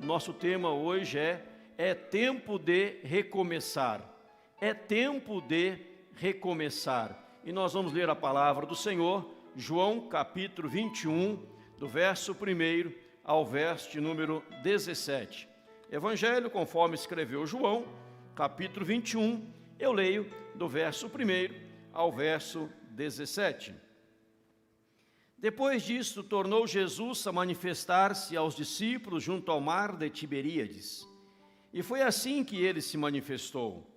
Nosso tema hoje é tempo de recomeçar. É tempo de recomeçar. E nós vamos ler a palavra do Senhor, João capítulo 21, do verso 1 ao verso de número 17. Evangelho conforme escreveu João, capítulo 21, eu leio do verso 1 ao verso 17. Depois disso, tornou Jesus a manifestar-se aos discípulos junto ao mar de Tiberíades. E foi assim que ele se manifestou.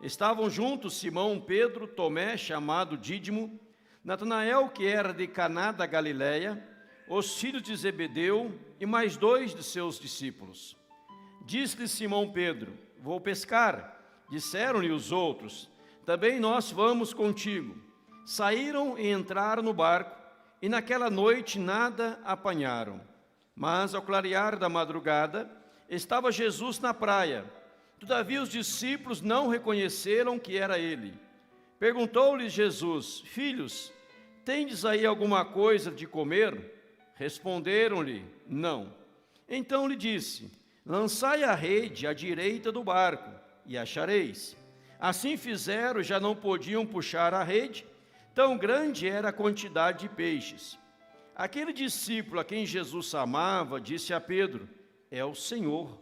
Estavam juntos Simão, Pedro, Tomé, chamado Dídimo, Natanael, que era de Caná da Galileia, os filhos de Zebedeu e mais 2 de seus discípulos. Disse-lhe Simão Pedro: vou pescar. Disseram-lhe os outros: também nós vamos contigo. Saíram e entraram no barco, e naquela noite nada apanharam. Mas ao clarear da madrugada, estava Jesus na praia. Todavia os discípulos não reconheceram que era ele. Perguntou-lhes Jesus: filhos, tendes aí alguma coisa de comer? Responderam-lhe: não. Então lhe disse: lançai a rede à direita do barco, e achareis. Assim fizeram e já não podiam puxar a rede, tão grande era a quantidade de peixes. Aquele discípulo a quem Jesus amava disse a Pedro: é o Senhor.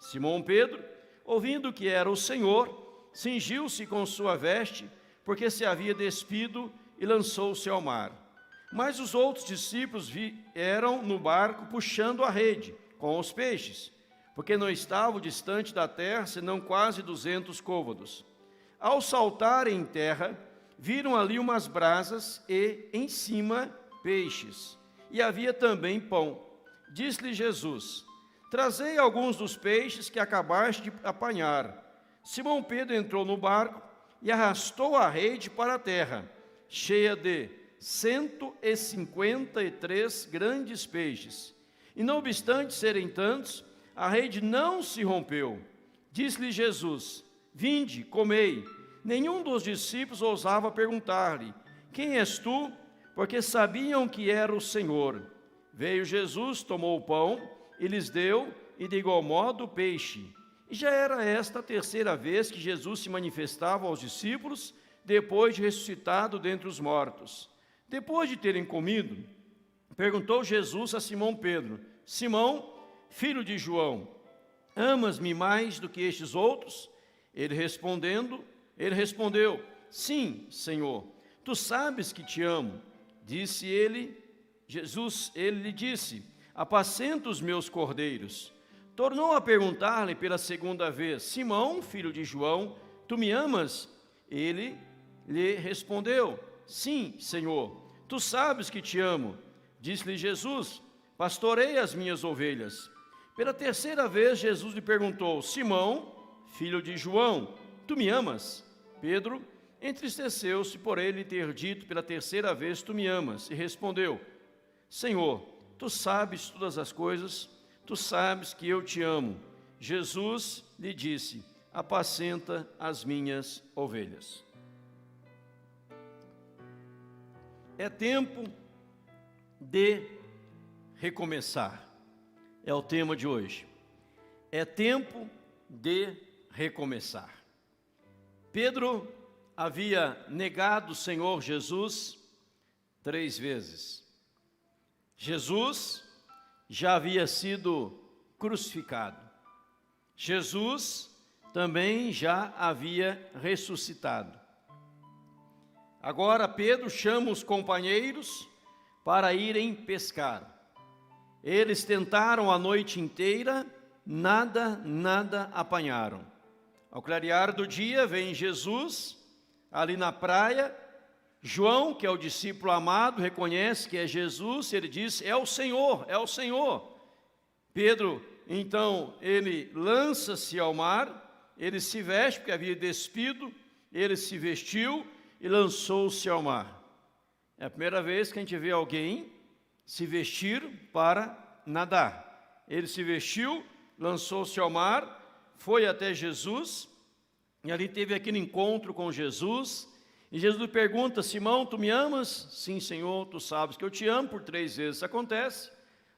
Simão Pedro, ouvindo que era o Senhor, cingiu-se com sua veste, porque se havia despido, e lançou-se ao mar. Mas os outros discípulos vieram no barco puxando a rede com os peixes, porque não estavam distante da terra, senão quase 200 côvados. Ao saltarem em terra, viram ali umas brasas e, em cima, peixes. E havia também pão. Disse-lhe Jesus: trazei alguns dos peixes que acabaste de apanhar. Simão Pedro entrou no barco e arrastou a rede para a terra, cheia de 153 grandes peixes. E não obstante serem tantos, a rede não se rompeu. Disse-lhe Jesus: vinde, comei. Nenhum dos discípulos ousava perguntar-lhe: quem és tu? Porque sabiam que era o Senhor. Veio Jesus, tomou o pão e lhes deu, e de igual modo o peixe. E já era esta a terceira vez que Jesus se manifestava aos discípulos, depois de ressuscitado dentre os mortos. Depois de terem comido, perguntou Jesus a Simão Pedro: Simão, filho de João, amas-me mais do que estes outros? Ele respondeu: sim, Senhor, tu sabes que te amo. Disse ele lhe disse: apacenta os meus cordeiros. Tornou a perguntar-lhe pela segunda vez: Simão, filho de João, tu me amas? Ele lhe respondeu: sim, Senhor, tu sabes que te amo. Disse-lhe Jesus: pastorei as minhas ovelhas. Pela terceira vez Jesus lhe perguntou: Simão, filho de João, tu me amas? Pedro entristeceu-se por ele ter dito pela terceira vez: tu me amas? E respondeu: Senhor, tu sabes todas as coisas, tu sabes que eu te amo. Jesus lhe disse: apacenta as minhas ovelhas. É tempo de recomeçar. É o tema de hoje. É tempo de recomeçar. Pedro havia negado o Senhor Jesus 3 vezes. Jesus já havia sido crucificado. Jesus também já havia ressuscitado. Agora Pedro chama os companheiros para irem pescar. Eles tentaram a noite inteira, nada apanharam. Ao clarear do dia, vem Jesus, ali na praia. João, que é o discípulo amado, reconhece que é Jesus, ele diz: é o Senhor, é o Senhor. Pedro, então, ele lança-se ao mar, ele se veste, porque havia despido, ele se vestiu e lançou-se ao mar. É a primeira vez que a gente vê alguém se vestir para nadar. Ele se vestiu, lançou-se ao mar, foi até Jesus, e ali teve aquele encontro com Jesus, e Jesus lhe pergunta: Simão, tu me amas? Sim, Senhor, tu sabes que eu te amo. Por 3 vezes isso acontece,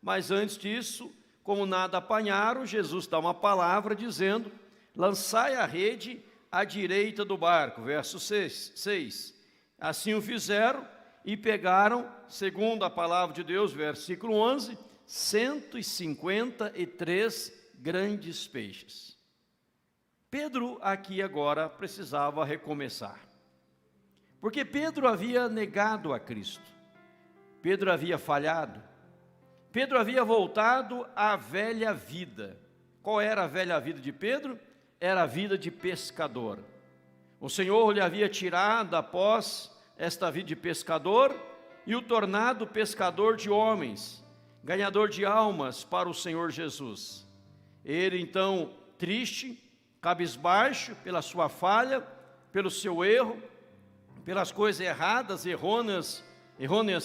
mas antes disso, Como nada apanharam, Jesus dá uma palavra dizendo: lançai a rede à direita do barco. Verso 6. Assim o fizeram e pegaram, segundo a palavra de Deus, versículo 11, 153 grandes peixes. Pedro aqui agora precisava recomeçar, porque Pedro havia negado a Cristo, Pedro havia falhado, Pedro havia voltado à velha vida. Qual era a velha vida de Pedro? Era a vida de pescador. O Senhor lhe havia tirado após esta vida de pescador e o tornado pescador de homens, ganhador de almas para o Senhor Jesus. Ele então, triste, cabisbaixo pela sua falha, pelo seu erro, pelas coisas erradas, errôneas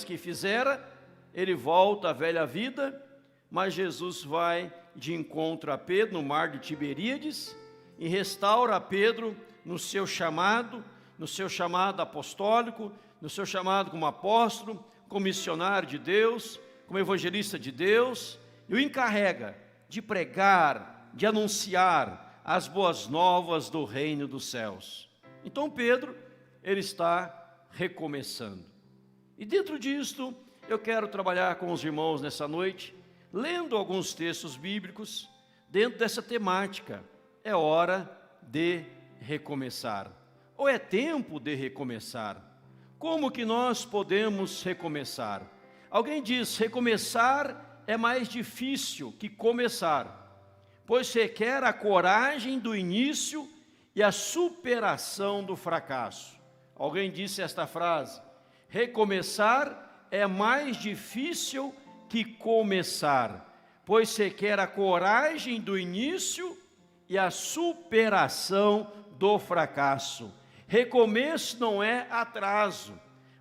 que fizera, ele volta à velha vida, mas Jesus vai de encontro a Pedro no mar de Tiberíades e restaura Pedro no seu chamado apostólico, no seu chamado como apóstolo, como missionário de Deus, como evangelista de Deus, e o encarrega de pregar, de anunciar as boas novas do reino dos céus. Então Pedro, ele está recomeçando. E dentro disto, eu quero trabalhar com os irmãos nessa noite, lendo alguns textos bíblicos, dentro dessa temática. É hora de recomeçar, ou é tempo de recomeçar. Como que nós podemos recomeçar? Alguém diz: recomeçar é mais difícil que começar, pois requer a coragem do início e a superação do fracasso. Alguém disse esta frase: recomeçar é mais difícil que começar, pois requer a coragem do início e a superação do fracasso. Recomeço não é atraso,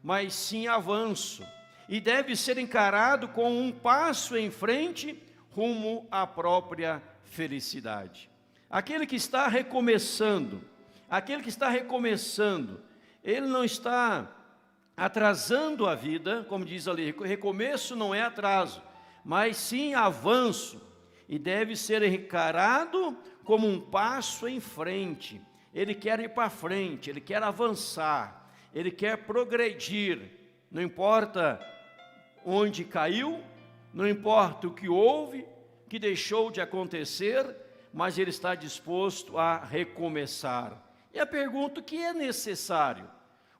mas sim avanço, e deve ser encarado com um passo em frente rumo à própria felicidade. Aquele que está recomeçando, ele não está atrasando a vida, como diz ali, recomeço não é atraso, mas sim avanço, e deve ser encarado como um passo em frente. Ele quer ir para frente, ele quer avançar, ele quer progredir, não importa onde caiu, não importa o que houve, que deixou de acontecer, mas ele está disposto a recomeçar. E a pergunta: o que é necessário?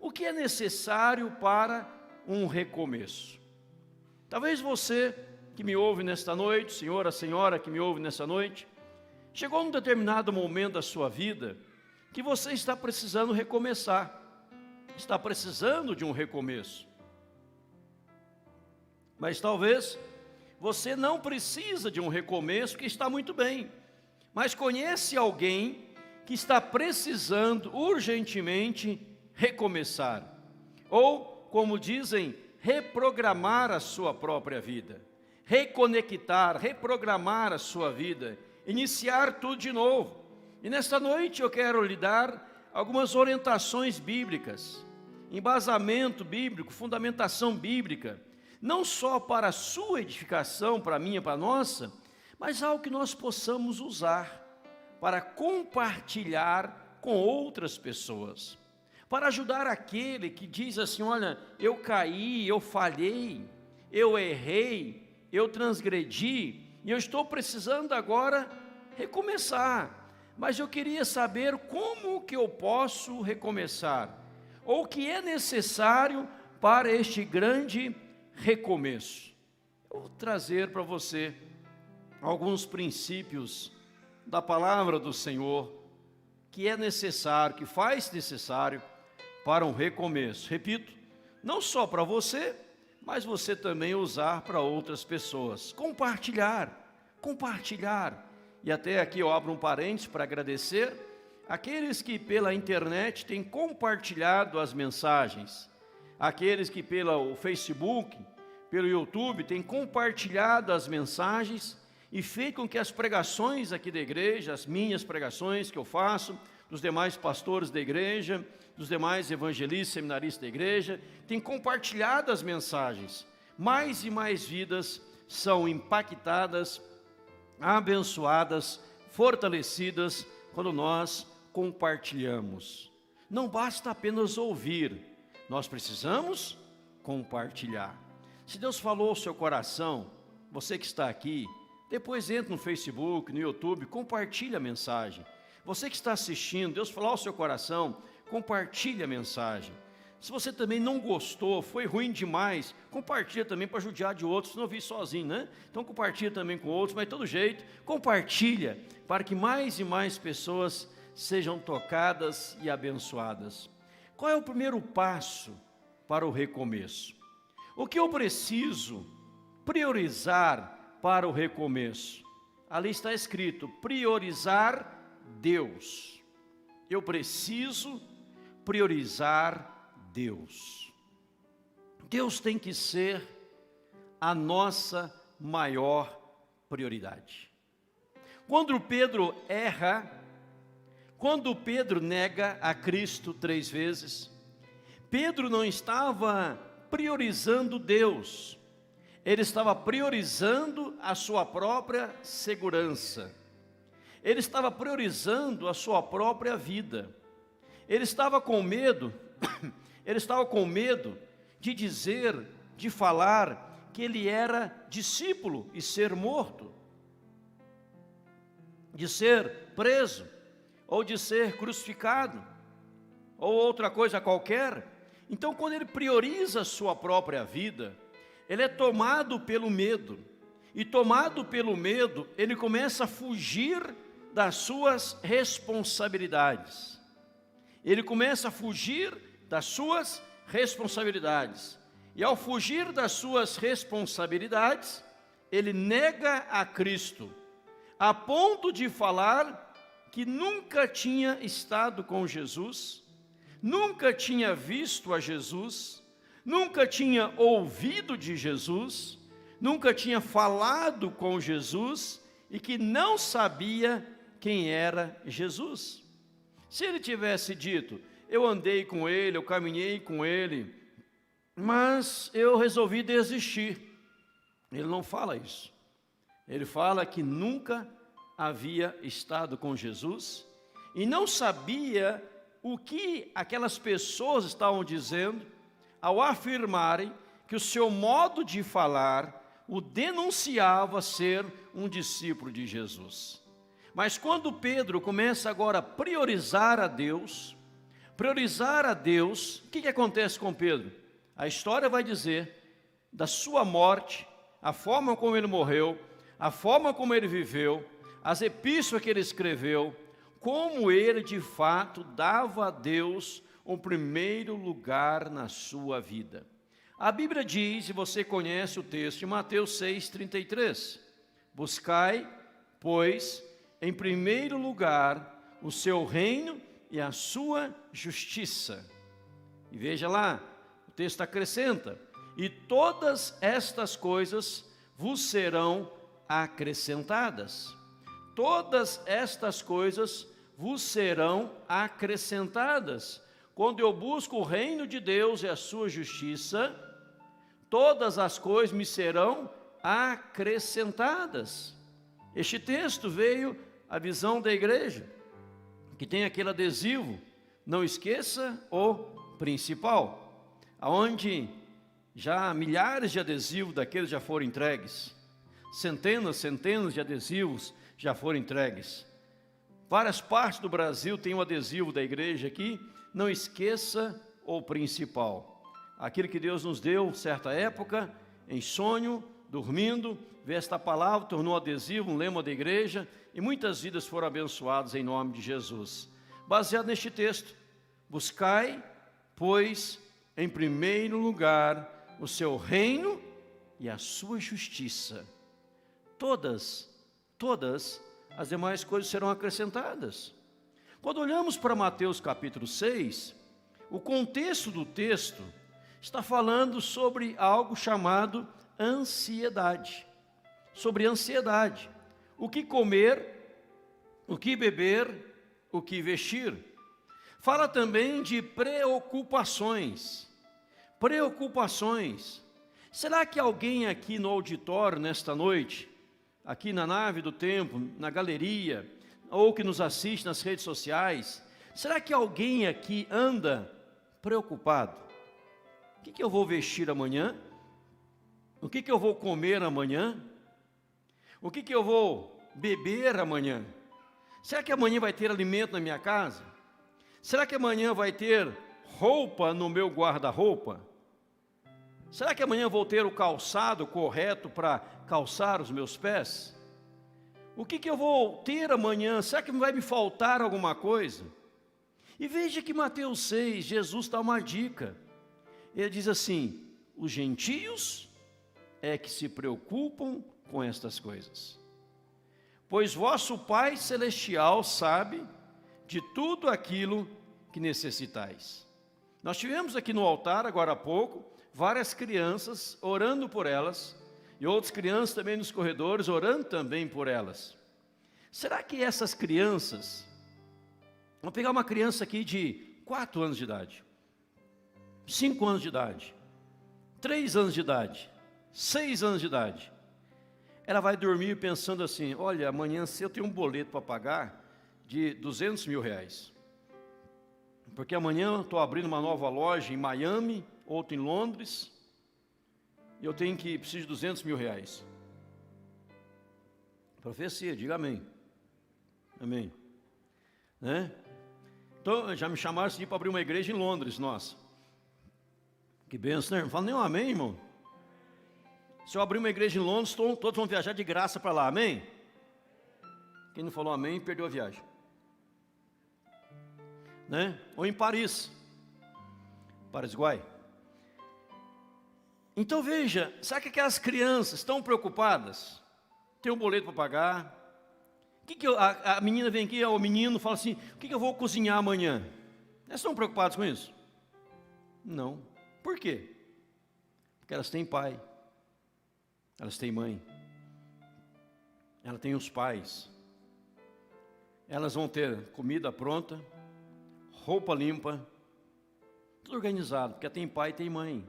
O que é necessário para um recomeço? Talvez você que me ouve nesta noite, senhora que me ouve nesta noite, chegou num determinado momento da sua vida que você está precisando recomeçar, está precisando de um recomeço. Mas talvez você não precisa de um recomeço, que está muito bem, mas conhece alguém que está precisando urgentemente recomeçar, ou, como dizem, reprogramar a sua própria vida, reconectar, reprogramar a sua vida, iniciar tudo de novo. E nesta noite eu quero lhe dar algumas orientações bíblicas, embasamento bíblico, fundamentação bíblica, não só para a sua edificação, para a minha, para a nossa, mas algo que nós possamos usar para compartilhar com outras pessoas, para ajudar aquele que diz assim: olha, eu caí, eu falhei, eu errei, eu transgredi, e eu estou precisando agora recomeçar, mas eu queria saber como que eu posso recomeçar, ou o que é necessário para este grande recomeço. Eu vou trazer para você alguns princípios da palavra do Senhor, que é necessário, que faz necessário para um recomeço. Repito, não só para você, mas você também usar para outras pessoas. Compartilhar. E até aqui eu abro um parênteses para agradecer aqueles que pela internet têm compartilhado as mensagens, aqueles que pelo Facebook, pelo YouTube têm compartilhado as mensagens e feito com que as pregações aqui da igreja, as minhas pregações que eu faço, dos demais pastores da igreja, dos demais evangelistas, seminaristas da igreja, têm compartilhado as mensagens. Mais e mais vidas são impactadas abençoadas, fortalecidas quando nós compartilhamos. Não basta apenas ouvir, nós precisamos compartilhar. Se Deus falou ao seu coração, você que está aqui, depois entra no Facebook, no YouTube, compartilhe a mensagem. Você que está assistindo, Deus falou ao seu coração, compartilhe a mensagem. Se você também não gostou, foi ruim demais, compartilha também para judiar de outros, não ouvir sozinho, né? Então compartilha também com outros, mas de todo jeito, compartilha para que mais e mais pessoas sejam tocadas e abençoadas. Qual é o primeiro passo para o recomeço? O que eu preciso priorizar para o recomeço? Ali está escrito, priorizar Deus. Eu preciso priorizar Deus. Deus tem que ser a nossa maior prioridade. Quando Pedro erra, quando Pedro nega a Cristo 3 vezes, Pedro não estava priorizando Deus, ele estava priorizando a sua própria segurança, ele estava priorizando a sua própria vida, ele estava com medo, de dizer, de falar que ele era discípulo e ser morto, de ser preso, ou de ser crucificado, ou outra coisa qualquer. Então, quando ele prioriza a sua própria vida, ele é tomado pelo medo, e tomado pelo medo, ele começa a fugir das suas responsabilidades. Ele começa a fugir das suas responsabilidades. E ao fugir das suas responsabilidades, ele nega a Cristo, a ponto de falar que nunca tinha estado com Jesus, nunca tinha visto a Jesus, nunca tinha ouvido de Jesus, nunca tinha falado com Jesus e que não sabia quem era Jesus. Se ele tivesse dito, eu andei com ele, eu caminhei com ele, mas eu resolvi desistir. Ele não fala isso. Ele fala que nunca havia estado com Jesus e não sabia o que aquelas pessoas estavam dizendo ao afirmarem que o seu modo de falar o denunciava ser um discípulo de Jesus. Mas quando Pedro começa agora a priorizar a Deus, o que acontece com Pedro? A história vai dizer da sua morte, a forma como ele morreu, a forma como ele viveu, as epístolas que ele escreveu, como ele de fato dava a Deus o primeiro lugar na sua vida. A Bíblia diz, e você conhece o texto de Mateus 6,33, buscai, pois, em primeiro lugar o seu reino e a sua justiça. E veja lá, o texto acrescenta, e todas estas coisas vos serão acrescentadas. Todas estas coisas vos serão acrescentadas. Quando eu busco o reino de Deus e a sua justiça, todas as coisas me serão acrescentadas. Este texto veio à visão da igreja, que tem aquele adesivo, não esqueça o principal, aonde já milhares de adesivos daqueles já foram entregues, centenas de adesivos já foram entregues. Várias partes do Brasil tem um adesivo da igreja aqui, não esqueça o principal. Aquilo que Deus nos deu, certa época, em sonho, dormindo, veio esta palavra, tornou adesivo, um lema da igreja, e muitas vidas foram abençoadas em nome de Jesus. Baseado neste texto, buscai, pois, em primeiro lugar, o seu reino e a sua justiça. Todas as demais coisas serão acrescentadas. Quando olhamos para Mateus capítulo 6, o contexto do texto está falando sobre algo chamado ansiedade. Sobre ansiedade. O que comer, o que beber, o que vestir. Fala também de preocupações. Preocupações. Será que alguém aqui no auditório, nesta noite, aqui na nave do templo, na galeria, ou que nos assiste nas redes sociais, será que alguém aqui anda preocupado? O que eu vou vestir amanhã? O que eu vou comer amanhã? O que eu vou beber amanhã? Será que amanhã vai ter alimento na minha casa? Será que amanhã vai ter roupa no meu guarda-roupa? Será que amanhã vou ter o calçado correto para calçar os meus pés? O que eu vou ter amanhã? Será que vai me faltar alguma coisa? E veja que Mateus 6, Jesus dá uma dica. Ele diz assim: os gentios é que se preocupam com estas coisas, pois vosso Pai Celestial sabe de tudo aquilo que necessitais. Nós tivemos aqui no altar, agora há pouco, várias crianças orando por elas, e outras crianças também nos corredores, orando também por elas. Será que essas crianças, vamos pegar uma criança aqui de 4 anos de idade, 5 anos de idade, 3 anos de idade, 6 anos de idade, ela vai dormir pensando assim: olha, amanhã cedo eu tenho um boleto para pagar de 200 mil reais, porque amanhã estou abrindo uma nova loja em Miami, outra em Londres, e eu preciso de 200 mil reais. Profecia, diga amém. Amém. Né? Então, já me chamaram esse dia para abrir uma igreja em Londres, nossa. Que benção, né? Não fala nem um amém, irmão. Se eu abrir uma igreja em Londres, todos vão viajar de graça para lá, amém? Quem não falou amém, perdeu a viagem. Né? Ou em Paris, Paraguai. Então veja, sabe que aquelas crianças estão preocupadas? Tem um boleto para pagar. A menina vem aqui, o menino fala assim: o que eu vou cozinhar amanhã? Elas estão preocupadas com isso? Não. Por quê? Porque elas têm pai, elas têm mãe, elas têm os pais. Elas vão ter comida pronta, roupa limpa, tudo organizado, porque tem pai e tem mãe.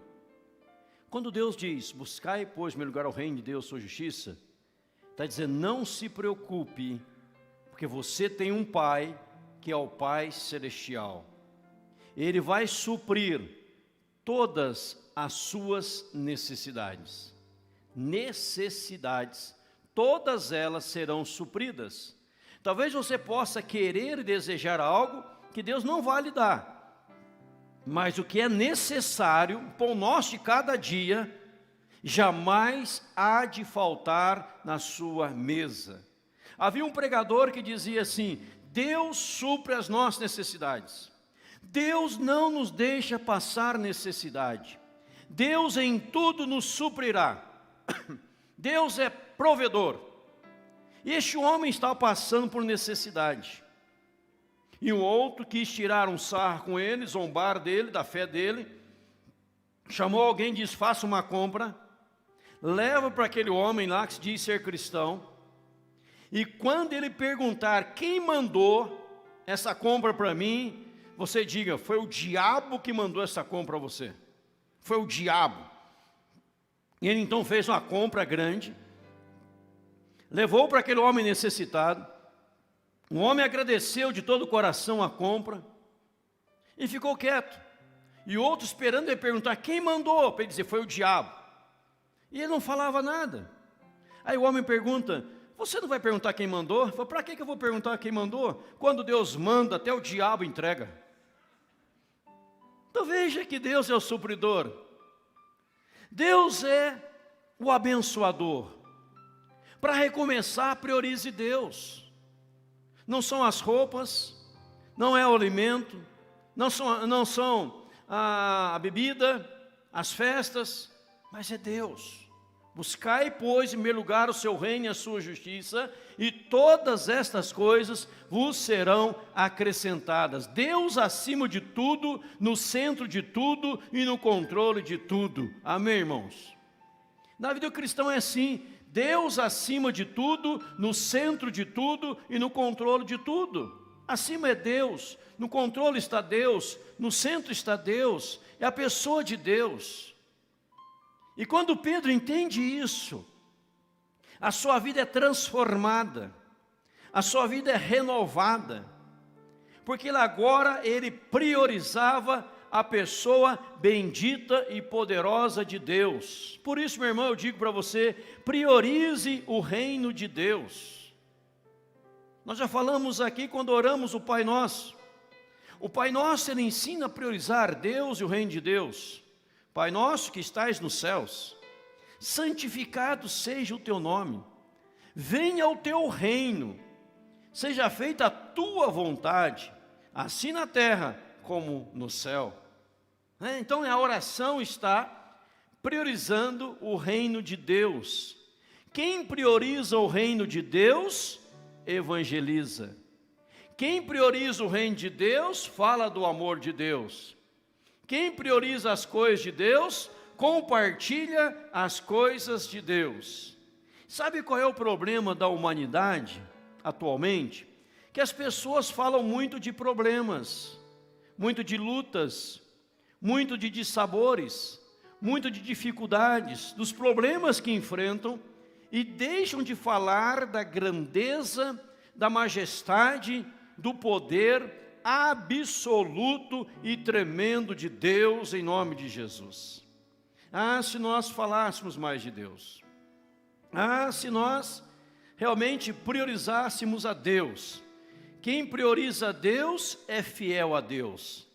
Quando Deus diz: buscai, pois, em primeiro lugar, o reino de Deus, sua justiça, está dizendo: não se preocupe, porque você tem um Pai, que é o Pai Celestial. Ele vai suprir todas as suas necessidades. Necessidades, todas elas serão supridas. Talvez você possa querer e desejar algo que Deus não vai lhe dar, mas o que é necessário, o pão nosso de cada dia, jamais há de faltar na sua mesa. Havia um pregador que dizia assim: Deus supre as nossas necessidades. Deus não nos deixa passar necessidade. Deus em tudo nos suprirá. Deus é provedor. E este homem estava passando por necessidade. E um outro quis tirar um sarro com ele, zombar dele, da fé dele. Chamou alguém e disse: faça uma compra. Leva para aquele homem lá que se diz ser cristão, e quando ele perguntar quem mandou essa compra para mim, você diga: foi o diabo que mandou essa compra a você. Foi o diabo. E ele então fez uma compra grande, levou para aquele homem necessitado. O homem agradeceu de todo o coração a compra e ficou quieto. E o outro esperando ele perguntar quem mandou, para ele dizer: foi o diabo. E ele não falava nada. Aí o homem pergunta: você não vai perguntar quem mandou? Ele falou: para que eu vou perguntar quem mandou? Quando Deus manda, até o diabo entrega. Então veja que Deus é o supridor. Deus é o abençoador. Para recomeçar, priorize Deus. Não são as roupas, não é o alimento, não são a bebida, as festas, mas é Deus. Buscai, pois, em primeiro lugar o seu reino e a sua justiça, e todas estas coisas vos serão acrescentadas. Deus acima de tudo, no centro de tudo e no controle de tudo. Amém, irmãos? Na vida cristã é assim: Deus acima de tudo, no centro de tudo e no controle de tudo. Acima é Deus, no controle está Deus, no centro está Deus, é a pessoa de Deus. E quando Pedro entende isso, a sua vida é transformada, a sua vida é renovada, porque agora ele priorizava a pessoa bendita e poderosa de Deus. Por isso, meu irmão, eu digo para você, priorize o reino de Deus. Nós já falamos aqui quando oramos o Pai Nosso. O Pai Nosso, ele ensina a priorizar Deus e o reino de Deus. Pai Nosso que estais nos céus, santificado seja o teu nome. Venha o teu reino. Seja feita a tua vontade, assim na terra como no céu. Então a oração está priorizando o reino de Deus. Quem prioriza o reino de Deus, evangeliza. Quem prioriza o reino de Deus, fala do amor de Deus. Quem prioriza as coisas de Deus, compartilha as coisas de Deus. Sabe qual é o problema da humanidade atualmente? Que as pessoas falam muito de problemas, muito de lutas, muito de dissabores, muito de dificuldades, dos problemas que enfrentam, e deixam de falar da grandeza, da majestade, do poder absoluto e tremendo de Deus em nome de Jesus. Se nós falássemos mais de Deus. Se nós realmente priorizássemos a Deus. Quem prioriza a Deus é fiel a Deus.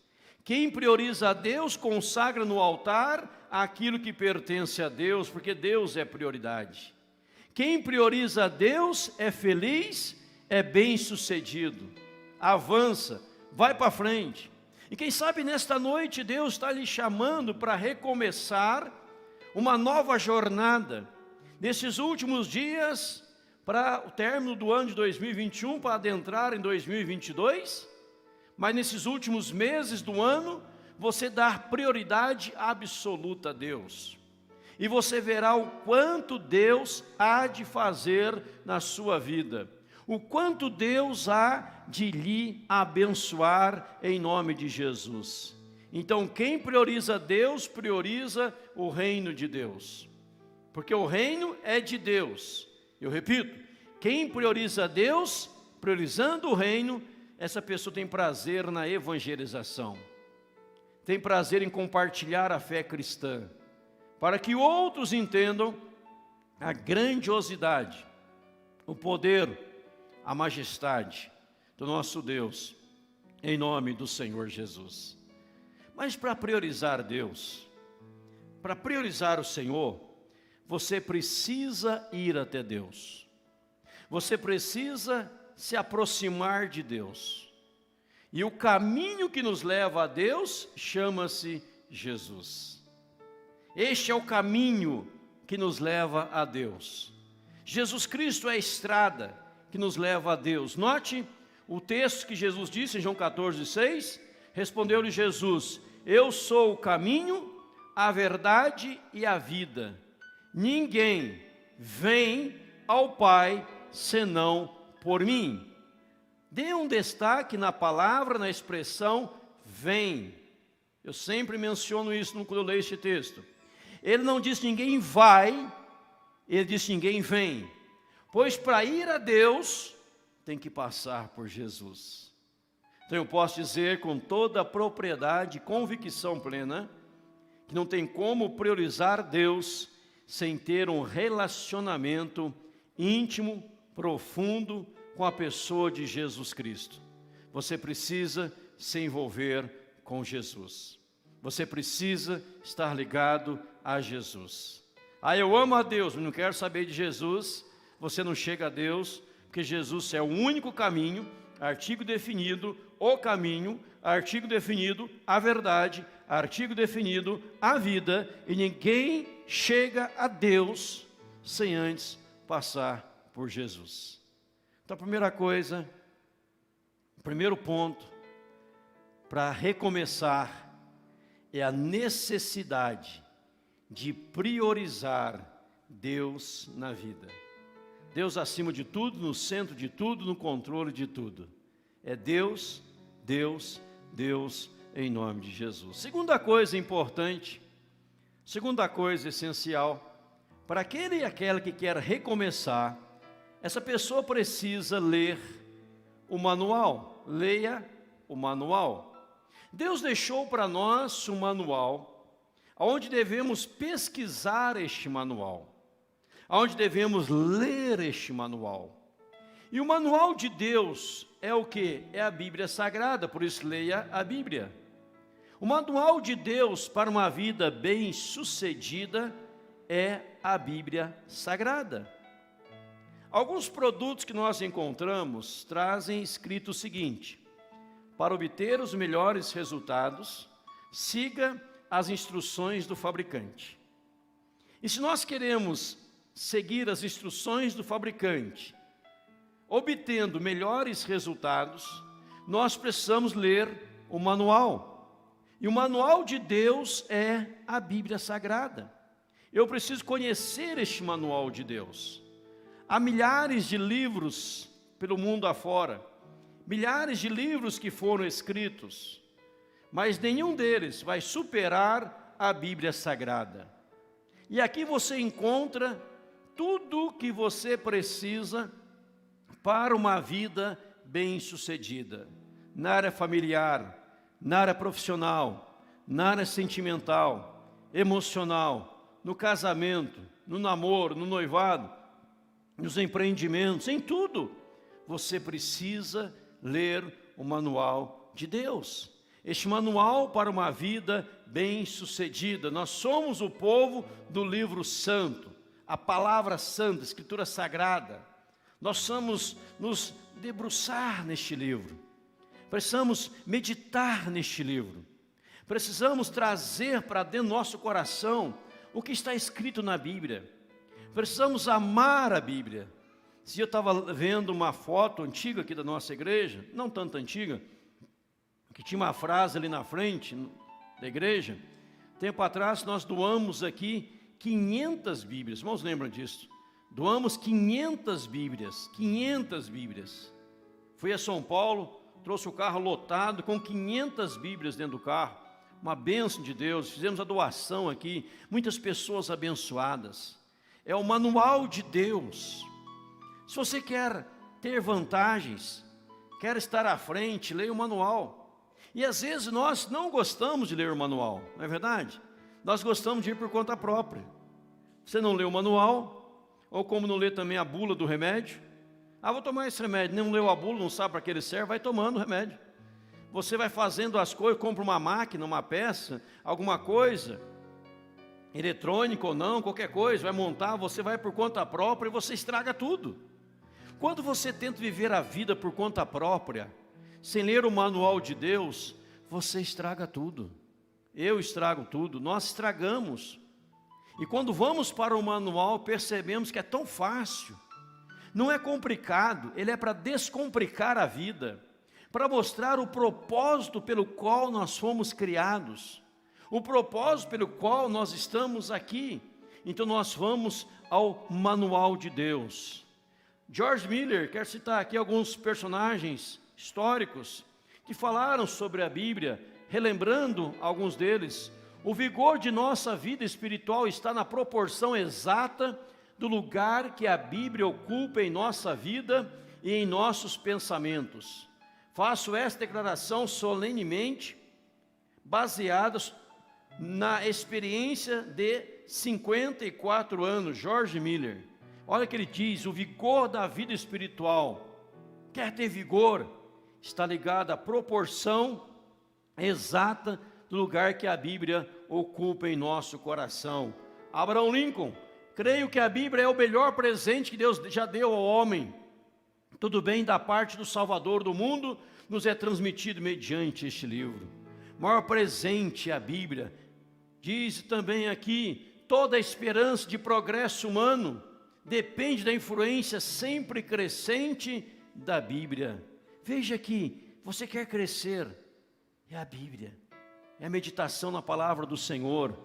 Quem prioriza a Deus consagra no altar aquilo que pertence a Deus, porque Deus é prioridade. Quem prioriza a Deus é feliz, é bem-sucedido, avança, vai para frente. E quem sabe nesta noite Deus está lhe chamando para recomeçar uma nova jornada. Nesses últimos dias, para o término do ano de 2021, para adentrar em 2022, mas nesses últimos meses do ano, você dar prioridade absoluta a Deus. E você verá o quanto Deus há de fazer na sua vida. O quanto Deus há de lhe abençoar em nome de Jesus. Então, quem prioriza Deus, prioriza o reino de Deus. Porque o reino é de Deus. Eu repito, quem prioriza Deus, priorizando o reino, essa pessoa tem prazer na evangelização. Tem prazer em compartilhar a fé cristã. Para que outros entendam a grandiosidade, o poder, a majestade do nosso Deus, em nome do Senhor Jesus. Mas para priorizar Deus, para priorizar o Senhor, você precisa ir até Deus. Você precisa se aproximar de Deus. E o caminho que nos leva a Deus chama-se Jesus. Este é o caminho que nos leva a Deus. Jesus Cristo é a estrada que nos leva a Deus. Note o texto que Jesus disse em João 14:6. Respondeu-lhe Jesus: eu sou o caminho, a verdade e a vida. Ninguém vem ao Pai senão por mim. Dê um destaque na palavra, na expressão vem. Eu sempre menciono isso quando eu leio este texto. Ele não diz ninguém vai, ele diz ninguém vem. Pois para ir a Deus, tem que passar por Jesus. Então eu posso dizer com toda a propriedade, convicção plena, que não tem como priorizar Deus sem ter um relacionamento íntimo, profundo com a pessoa de Jesus Cristo. Você precisa se envolver com Jesus. Você precisa estar ligado a Jesus. Eu amo a Deus, mas não quero saber de Jesus. Você não chega a Deus, porque Jesus é o único caminho, artigo definido, o caminho, artigo definido, a verdade, artigo definido, a vida, e ninguém chega a Deus sem antes passar por Jesus. Então a primeira coisa, o primeiro ponto para recomeçar é a necessidade de priorizar Deus na vida. Deus acima de tudo, no centro de tudo, no controle de tudo. É Deus, Deus, Deus em nome de Jesus. Segunda coisa importante, segunda coisa essencial Para aquele e aquela que quer recomeçar, essa pessoa precisa ler o manual. Leia o manual. Deus deixou para nós um manual, onde devemos pesquisar este manual, onde devemos ler este manual. E o manual de Deus é o quê? É a Bíblia Sagrada, por isso leia a Bíblia. O manual de Deus para uma vida bem-sucedida é a Bíblia Sagrada. Alguns produtos que nós encontramos trazem escrito o seguinte: para obter os melhores resultados, siga as instruções do fabricante. E se nós queremos seguir as instruções do fabricante, obtendo melhores resultados, nós precisamos ler o manual. E o manual de Deus é a Bíblia Sagrada. Eu preciso conhecer este manual de Deus. Há milhares de livros pelo mundo afora, milhares de livros que foram escritos, mas nenhum deles vai superar a Bíblia Sagrada. E aqui você encontra tudo o que você precisa para uma vida bem-sucedida, na área familiar, na área profissional, na área sentimental, emocional, no casamento, no namoro, no noivado, nos empreendimentos, em tudo. Você precisa ler o manual de Deus. Este manual para uma vida bem-sucedida. Nós somos o povo do livro santo, a palavra santa, a escritura sagrada. Nós precisamos nos debruçar neste livro. Precisamos meditar neste livro. Precisamos trazer para dentro do nosso coração o que está escrito na Bíblia. Precisamos amar a Bíblia. Se eu estava vendo uma foto antiga aqui da nossa igreja, não tanto antiga, que tinha uma frase ali na frente da igreja. Tempo atrás nós doamos aqui 500 Bíblias, irmãos lembram disso? Doamos 500 Bíblias, 500 Bíblias. Fui a São Paulo, trouxe o carro lotado com 500 Bíblias dentro do carro, uma bênção de Deus, fizemos a doação aqui, muitas pessoas abençoadas. É o manual de Deus. Se você quer ter vantagens, quer estar à frente, leia o manual. E às vezes nós não gostamos de ler o manual, não é verdade? Nós gostamos de ir por conta própria. Você não lê o manual, ou como não lê também a bula do remédio. Ah, vou tomar esse remédio, não leu a bula, não sabe para que ele serve, vai tomando o remédio. Você vai fazendo as coisas, compra uma máquina, uma peça, alguma coisa, eletrônica ou não, qualquer coisa, vai montar, você vai por conta própria e você estraga tudo. Quando você tenta viver a vida por conta própria, sem ler o manual de Deus, você estraga tudo. Eu estrago tudo, nós estragamos. E quando vamos para o manual, percebemos que é tão fácil. Não é complicado, ele é para descomplicar a vida, para mostrar o propósito pelo qual nós fomos criados, o propósito pelo qual nós estamos aqui. Então nós vamos ao manual de Deus. George Miller quer citar aqui alguns personagens históricos que falaram sobre a Bíblia, relembrando alguns deles. O vigor de nossa vida espiritual está na proporção exata do lugar que a Bíblia ocupa em nossa vida e em nossos pensamentos. Faço esta declaração solenemente, baseada na experiência de 54 anos, George Miller. Olha o que ele diz: o vigor da vida espiritual, quer ter vigor, está ligado à proporção exata do lugar que a Bíblia ocupa em nosso coração. Abraham Lincoln: creio que a Bíblia é o melhor presente que Deus já deu ao homem. Tudo bem da parte do Salvador do mundo, nos é transmitido mediante este livro. O maior presente é a Bíblia. Diz também aqui, toda a esperança de progresso humano depende da influência sempre crescente da Bíblia. Veja aqui, você quer crescer, é a Bíblia, é a meditação na palavra do Senhor.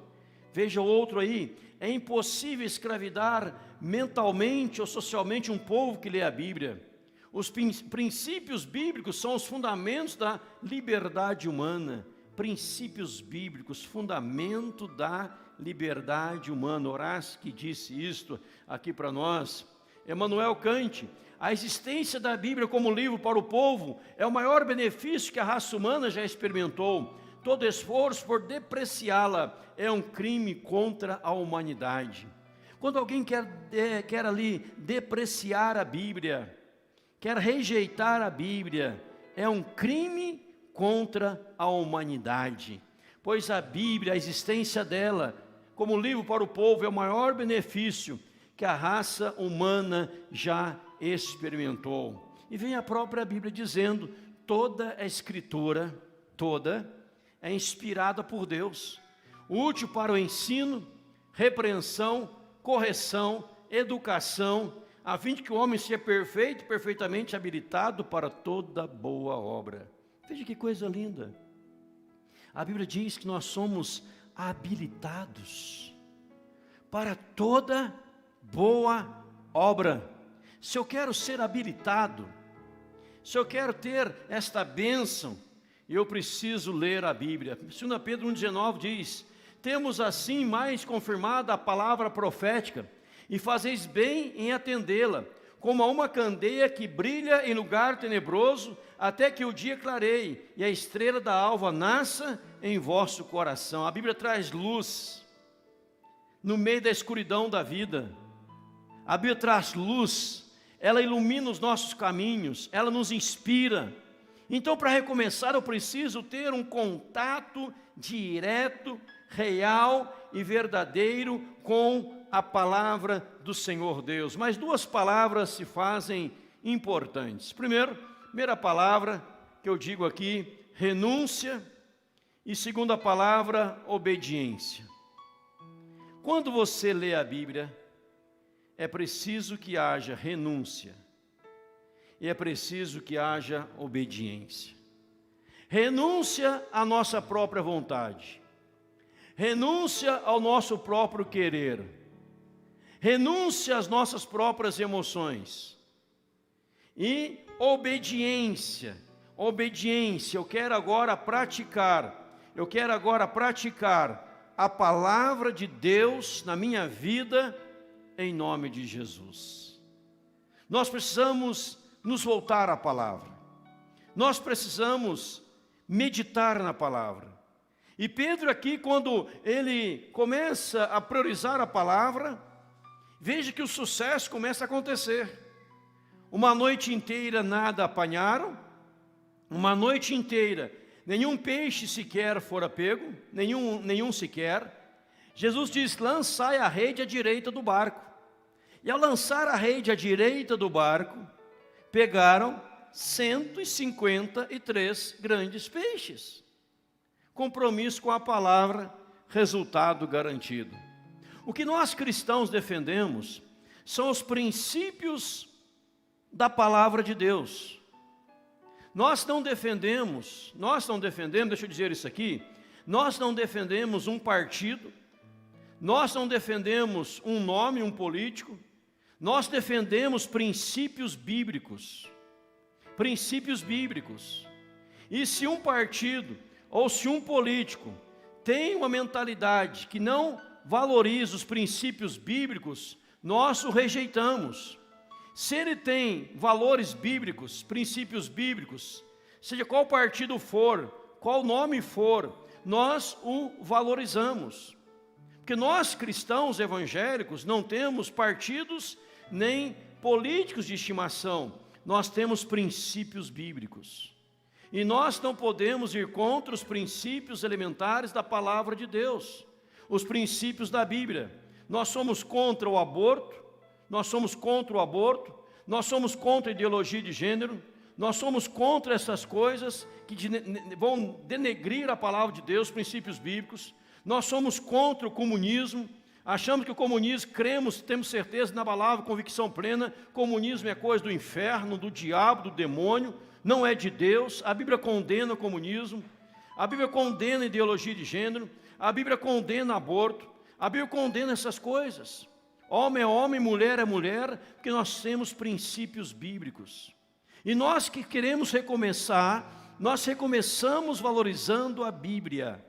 Veja outro aí, é impossível escravidar mentalmente ou socialmente um povo que lê a Bíblia. Os princípios bíblicos são os fundamentos da liberdade humana. Princípios bíblicos, fundamento da liberdade humana. Horácio que disse isto aqui para nós. Emmanuel Kant: a existência da Bíblia como livro para o povo é o maior benefício que a raça humana já experimentou. Todo esforço por depreciá-la é um crime contra a humanidade. Quando alguém quer ali depreciar a Bíblia, quer rejeitar a Bíblia, é um crime contra a humanidade. Pois a Bíblia, a existência dela, como livro para o povo, é o maior benefício que a raça humana já experimentou. E vem a própria Bíblia dizendo: toda a Escritura, toda, é inspirada por Deus, útil para o ensino, repreensão, correção, educação, a fim de que o homem seja perfeito, perfeitamente habilitado para toda boa obra. Veja que coisa linda. A Bíblia diz que nós somos habilitados para toda boa obra. Se eu quero ser habilitado, se eu quero ter esta bênção, eu preciso ler a Bíblia. 2 Pedro 1,19 diz: temos assim mais confirmada a palavra profética, e fazeis bem em atendê-la, como a uma candeia que brilha em lugar tenebroso, até que o dia clareie, e a estrela da alva nasça em vosso coração. A Bíblia traz luz no meio da escuridão da vida. A Bíblia traz luz, ela ilumina os nossos caminhos, ela nos inspira. Então, para recomeçar, eu preciso ter um contato direto, real e verdadeiro com a palavra do Senhor Deus. Mas duas palavras se fazem importantes. Primeira palavra que eu digo aqui, renúncia, e segunda palavra, obediência. Quando você lê a Bíblia, é preciso que haja renúncia e é preciso que haja obediência. Renúncia à nossa própria vontade, renúncia ao nosso próprio querer, renúncia às nossas próprias emoções e obediência. Eu quero agora praticar a palavra de Deus na minha vida, em nome de Jesus. Nós precisamos nos voltar à palavra, nós precisamos meditar na palavra. E Pedro aqui, quando ele começa a priorizar a palavra, veja que o sucesso começa a acontecer. Uma noite inteira nada apanharam, uma noite inteira nenhum peixe sequer fora pego, nenhum sequer. Jesus diz: lançai a rede à direita do barco. E ao lançar a rede à direita do barco, pegaram 153 grandes peixes. Compromisso com a palavra, resultado garantido. O que nós cristãos defendemos são os princípios da palavra de Deus. Nós não defendemos, deixa eu dizer isso aqui, nós não defendemos um partido, nós não defendemos um nome, um político, nós defendemos princípios bíblicos. Princípios bíblicos. E se um partido ou se um político tem uma mentalidade que não valoriza os princípios bíblicos, nós o rejeitamos. Se ele tem valores bíblicos, princípios bíblicos, seja qual partido for, qual nome for, nós o valorizamos. Porque nós cristãos evangélicos não temos partidos nem políticos de estimação, nós temos princípios bíblicos. E nós não podemos ir contra os princípios elementares da palavra de Deus, os princípios da Bíblia. Nós somos contra o aborto, nós somos contra a ideologia de gênero, nós somos contra essas coisas que vão denegrir a palavra de Deus, princípios bíblicos. Nós somos contra o comunismo, achamos que o comunismo, temos certeza na palavra, convicção plena, comunismo é coisa do inferno, do diabo, do demônio, não é de Deus. A Bíblia condena o comunismo, a Bíblia condena a ideologia de gênero, a Bíblia condena aborto, a Bíblia condena essas coisas. Homem é homem, mulher é mulher, porque nós temos princípios bíblicos. E nós que queremos recomeçar, nós recomeçamos valorizando a Bíblia.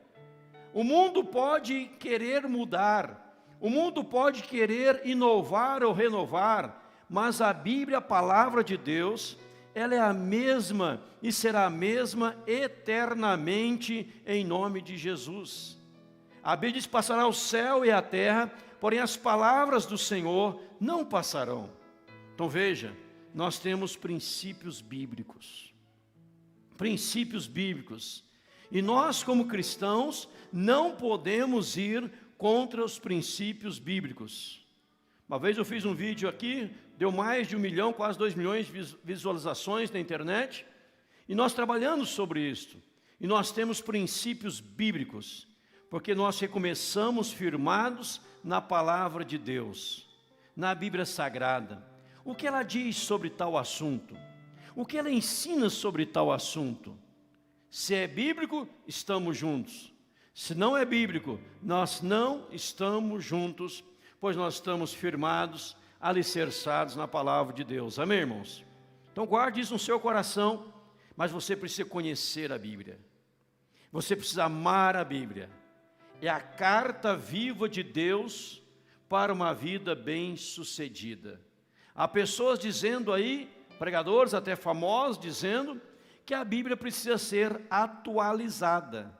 O mundo pode querer mudar, o mundo pode querer inovar ou renovar, mas a Bíblia, a palavra de Deus, ela é a mesma e será a mesma eternamente em nome de Jesus. A Bíblia diz: passará o céu e a terra, porém as palavras do Senhor não passarão. Então veja, nós temos princípios bíblicos. Princípios bíblicos. E nós, como cristãos, não podemos ir contra os princípios bíblicos. Uma vez eu fiz um vídeo aqui, deu mais de 1 milhão, quase 2 milhões de visualizações na internet, e nós trabalhamos sobre isso. E nós temos princípios bíblicos, porque nós recomeçamos firmados na palavra de Deus, na Bíblia Sagrada. O que ela diz sobre tal assunto? O que ela ensina sobre tal assunto? Se é bíblico, estamos juntos. Se não é bíblico, nós não estamos juntos, pois nós estamos firmados, alicerçados na palavra de Deus. Amém, irmãos? Então guarde isso no seu coração, mas você precisa conhecer a Bíblia. Você precisa amar a Bíblia. É a carta viva de Deus para uma vida bem-sucedida. Há pessoas dizendo aí, pregadores até famosos, dizendo que a Bíblia precisa ser atualizada.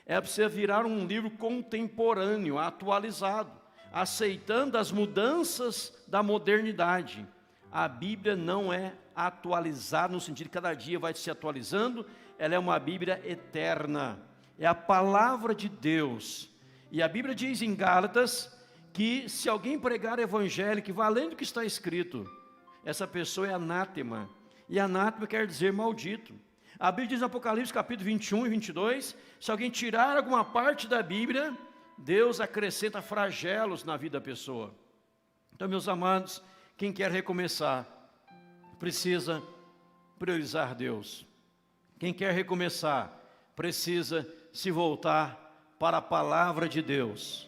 Ela precisa virar um livro contemporâneo, atualizado, aceitando as mudanças da modernidade. A Bíblia não é atualizada no sentido de cada dia vai se atualizando, ela é uma Bíblia eterna, é a palavra de Deus. E a Bíblia diz em Gálatas que se alguém pregar o evangelho que vai além do que está escrito, essa pessoa é anátema, e anátema quer dizer maldito. A Bíblia diz no Apocalipse capítulo 21 e 22, se alguém tirar alguma parte da Bíblia, Deus acrescenta flagelos na vida da pessoa. Então, meus amados, quem quer recomeçar, precisa priorizar Deus. Quem quer recomeçar, precisa se voltar para a palavra de Deus.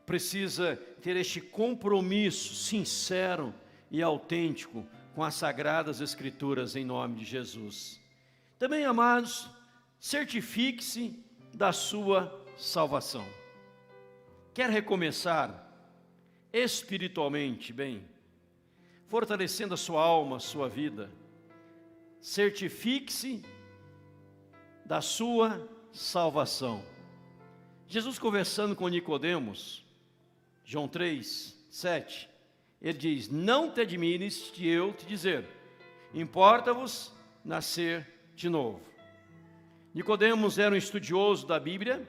Precisa ter este compromisso sincero e autêntico com as Sagradas Escrituras em nome de Jesus. Também, amados, certifique-se da sua salvação. Quer recomeçar espiritualmente bem, fortalecendo a sua alma, a sua vida, certifique-se da sua salvação. Jesus conversando com Nicodemos, João 3, 7, ele diz: não te admires de eu te dizer, importa-vos nascer de novo. Nicodemos era um estudioso da Bíblia,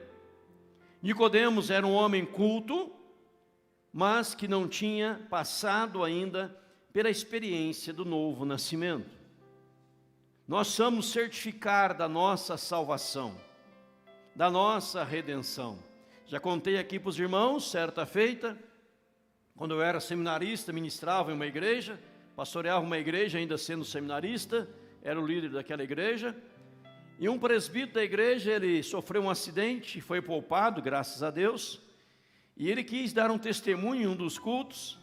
Nicodemos era um homem culto, mas que não tinha passado ainda pela experiência do novo nascimento. Nós somos certificar da nossa salvação, da nossa redenção. Já contei aqui para os irmãos, certa feita, quando eu era seminarista, ministrava em uma igreja, pastoreava uma igreja ainda sendo seminarista, era o líder daquela igreja, e um presbítero da igreja, ele sofreu um acidente, foi poupado, graças a Deus, e ele quis dar um testemunho em um dos cultos,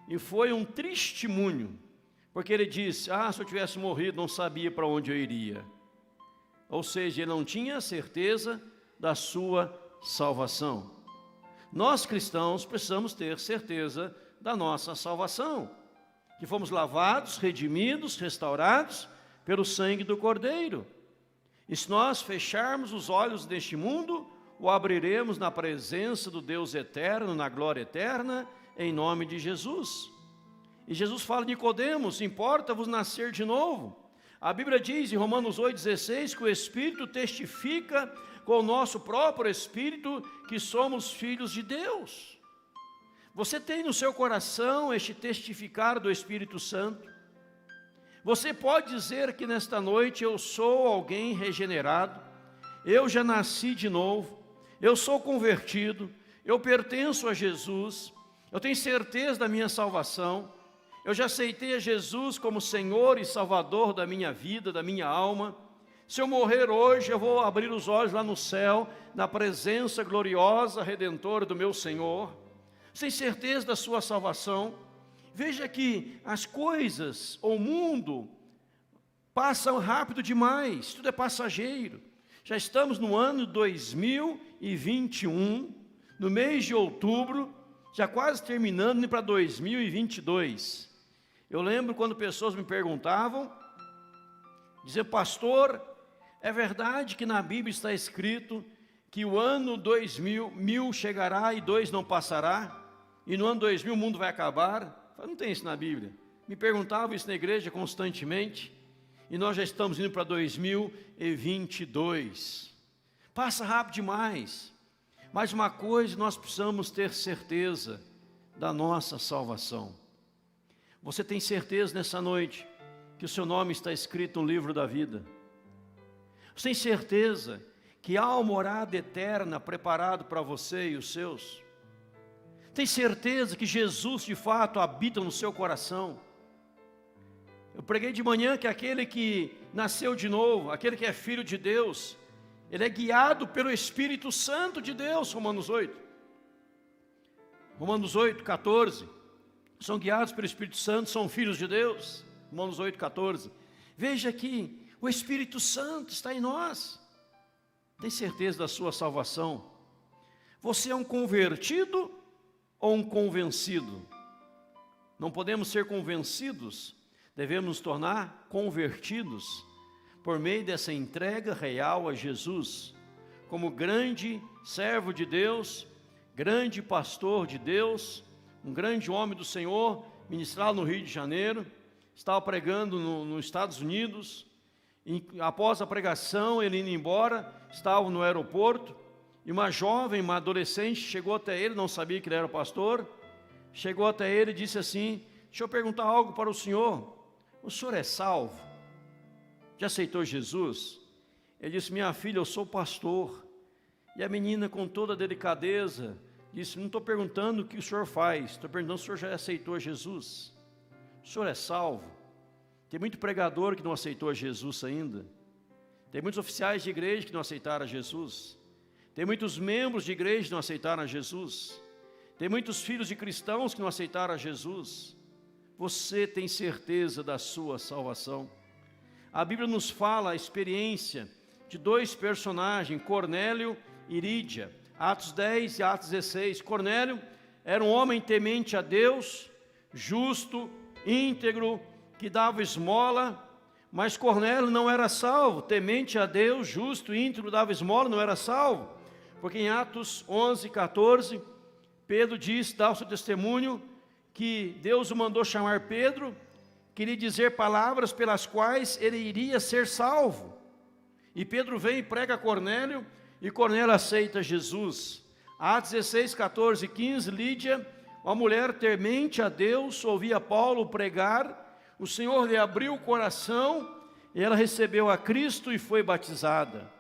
e foi um testemunho, porque ele disse: se eu tivesse morrido, não sabia para onde eu iria. Ou seja, ele não tinha certeza da sua salvação. Nós cristãos precisamos ter certeza da nossa salvação, que fomos lavados, redimidos, restaurados pelo sangue do Cordeiro. E se nós fecharmos os olhos deste mundo, o abriremos na presença do Deus eterno, na glória eterna, em nome de Jesus. E Jesus fala a Nicodemos: importa-vos nascer de novo. A Bíblia diz em Romanos 8,16 que o Espírito testifica com o nosso próprio Espírito que somos filhos de Deus. Você tem no seu coração este testificar do Espírito Santo? Você pode dizer que nesta noite eu sou alguém regenerado, eu já nasci de novo, eu sou convertido, eu pertenço a Jesus, eu tenho certeza da minha salvação, eu já aceitei a Jesus como Senhor e Salvador da minha vida, da minha alma. Se eu morrer hoje, eu vou abrir os olhos lá no céu, na presença gloriosa, redentora do meu Senhor. Sem certeza da sua salvação. Veja que as coisas, o mundo, passam rápido demais, tudo é passageiro. Já estamos no ano 2021, no mês de outubro, já quase terminando, indo para 2022. Eu lembro quando pessoas me perguntavam, dizer, pastor, é verdade que na Bíblia está escrito que o ano 2000 chegará e 2 não passará, e no ano 2000 o mundo vai acabar? Eu falei, não tem isso na Bíblia. Me perguntavam isso na igreja constantemente, e nós já estamos indo para 2022. Passa rápido demais. Mas uma coisa, nós precisamos ter certeza da nossa salvação. Você tem certeza nessa noite que o seu nome está escrito no livro da vida? Você tem certeza que há uma morada eterna preparada para você e os seus? Tem certeza que Jesus de fato habita no seu coração? Eu preguei de manhã que aquele que nasceu de novo, aquele que é filho de Deus, ele é guiado pelo Espírito Santo de Deus, Romanos 8. Romanos 8, 14. São guiados pelo Espírito Santo, são filhos de Deus. Romanos 8, 14. Veja aqui, o Espírito Santo está em nós. Tem certeza da sua salvação? Você é um convertido ou um convencido? Não podemos ser convencidos, devemos nos tornar convertidos por meio dessa entrega real a Jesus, como grande servo de Deus, grande pastor de Deus, um grande homem do Senhor, ministrado no Rio de Janeiro, estava pregando nos Estados Unidos, e após a pregação, ele indo embora, estava no aeroporto, e uma jovem, uma adolescente, chegou até ele, não sabia que ele era pastor, chegou até ele e disse assim, deixa eu perguntar algo para o senhor é salvo? Já aceitou Jesus? Ele disse, minha filha, eu sou pastor. E a menina, com toda a delicadeza, disse, não estou perguntando o que o senhor faz, estou perguntando se o senhor já aceitou Jesus. O senhor é salvo? Tem muito pregador que não aceitou Jesus ainda. Tem muitos oficiais de igreja que não aceitaram Jesus. Tem muitos membros de igreja que não aceitaram Jesus. Tem muitos filhos de cristãos que não aceitaram Jesus. Você tem certeza da sua salvação? A Bíblia nos fala a experiência de 2 personagens, Cornélio e Lídia. Atos 10 e Atos 16. Cornélio era um homem temente a Deus, justo, íntegro, que dava esmola, mas Cornélio não era salvo, temente a Deus, justo, íntegro, dava esmola, não era salvo, porque em Atos 11, 14, Pedro diz, dá o seu testemunho, que Deus o mandou chamar Pedro, queria dizer palavras pelas quais ele iria ser salvo, e Pedro vem e prega a Cornélio, e Cornélio aceita Jesus. Atos 16, 14 e 15, Lídia, uma mulher temente a Deus, ouvia Paulo pregar, o Senhor lhe abriu o coração, e ela recebeu a Cristo e foi batizada.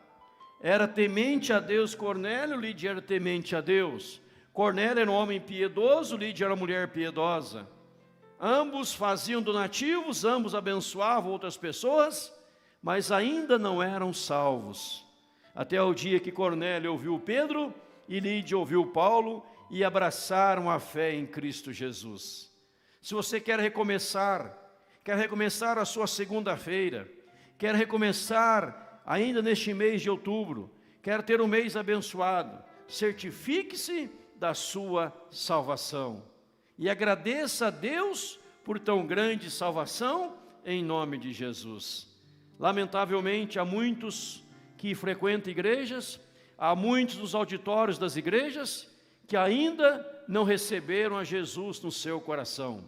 Era temente a Deus Cornélio, Lídia era temente a Deus. Cornélio era um homem piedoso, Lídia era uma mulher piedosa. Ambos faziam donativos, ambos abençoavam outras pessoas, mas ainda não eram salvos. Até o dia que Cornélio ouviu Pedro e Lídia ouviu Paulo e abraçaram a fé em Cristo Jesus. Se você quer recomeçar a sua segunda-feira, quer recomeçar ainda neste mês de outubro, quer ter um mês abençoado, certifique-se da sua salvação e agradeça a Deus por tão grande salvação em nome de Jesus. Lamentavelmente, há muitos que frequentam igrejas, há muitos nos auditórios das igrejas que ainda não receberam a Jesus no seu coração.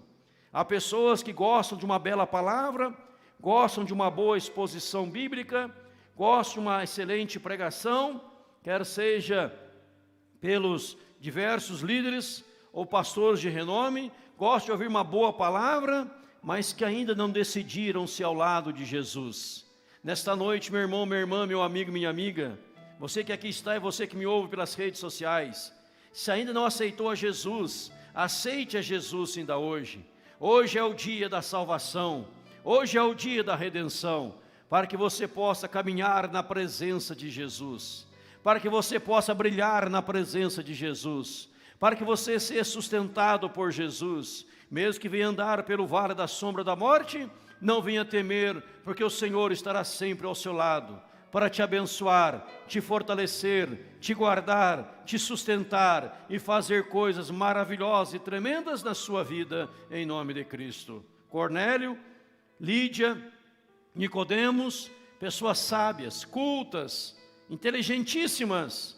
Há pessoas que gostam de uma bela palavra, gostam de uma boa exposição bíblica, gostam de uma excelente pregação, quer seja pelos diversos líderes ou pastores de renome, gostam de ouvir uma boa palavra, mas que ainda não decidiram-se ao lado de Jesus. Nesta noite, meu irmão, minha irmã, meu amigo, minha amiga, você que aqui está e você que me ouve pelas redes sociais, se ainda não aceitou a Jesus, aceite a Jesus ainda hoje. Hoje é o dia da salvação, hoje é o dia da redenção, para que você possa caminhar na presença de Jesus, para que você possa brilhar na presença de Jesus, para que você seja sustentado por Jesus, mesmo que venha andar pelo vale da sombra da morte, não venha temer, porque o Senhor estará sempre ao seu lado, para te abençoar, te fortalecer, te guardar, te sustentar e fazer coisas maravilhosas e tremendas na sua vida, em nome de Cristo. Cornélio, Lídia, Nicodemos, pessoas sábias, cultas, inteligentíssimas,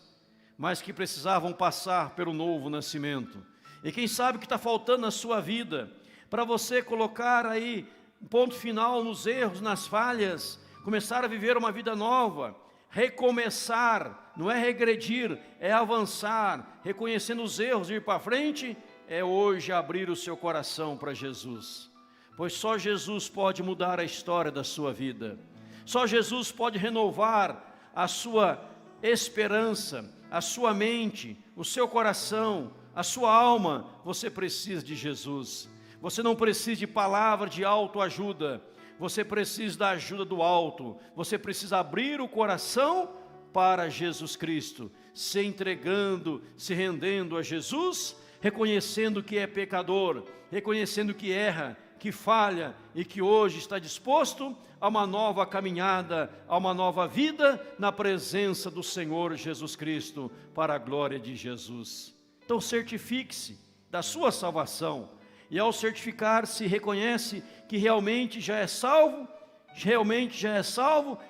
mas que precisavam passar pelo novo nascimento. E quem sabe o que está faltando na sua vida, para você colocar aí um ponto final nos erros, nas falhas, começar a viver uma vida nova, recomeçar, não é regredir, é avançar, reconhecendo os erros, ir para frente, é hoje abrir o seu coração para Jesus. Pois só Jesus pode mudar a história da sua vida. Só Jesus pode renovar a sua esperança, a sua mente, o seu coração, a sua alma. Você precisa de Jesus. Você não precisa de palavra de autoajuda. Você precisa da ajuda do alto. Você precisa abrir o coração para Jesus Cristo, se entregando, se rendendo a Jesus, reconhecendo que é pecador, reconhecendo que erra, que falha e que hoje está disposto a uma nova caminhada, a uma nova vida na presença do Senhor Jesus Cristo, para a glória de Jesus. Então certifique-se da sua salvação, e ao certificar-se, reconhece que realmente já é salvo,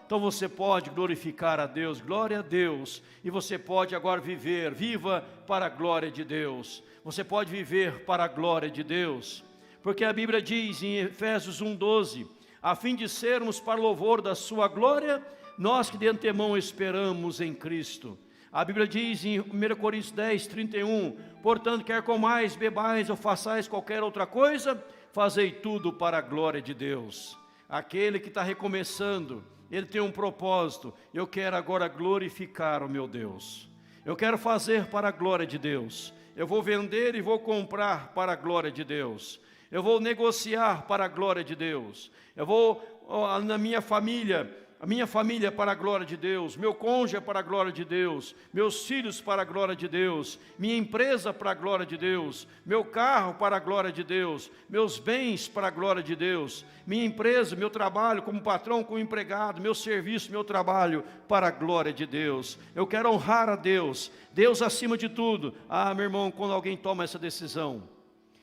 então você pode glorificar a Deus, glória a Deus, e você pode agora viva para a glória de Deus, você pode viver para a glória de Deus, porque a Bíblia diz em Efésios 1:12, a fim de sermos para louvor da sua glória, nós que de antemão esperamos em Cristo. A Bíblia diz em 1 Coríntios 10:31, portanto, quer comais, bebais ou façais qualquer outra coisa, fazei tudo para a glória de Deus. Aquele que está recomeçando, ele tem um propósito: eu quero agora glorificar o meu Deus, eu quero fazer para a glória de Deus, eu vou vender e vou comprar para a glória de Deus, eu vou negociar para a glória de Deus, eu vou na minha família, a minha família para a glória de Deus, meu cônjuge para a glória de Deus, meus filhos para a glória de Deus, minha empresa para a glória de Deus, meu carro para a glória de Deus, meus bens para a glória de Deus, minha empresa, meu trabalho como patrão, como empregado, meu serviço, meu trabalho para a glória de Deus. Eu quero honrar a Deus, Deus acima de tudo. Ah, meu irmão, quando alguém toma essa decisão,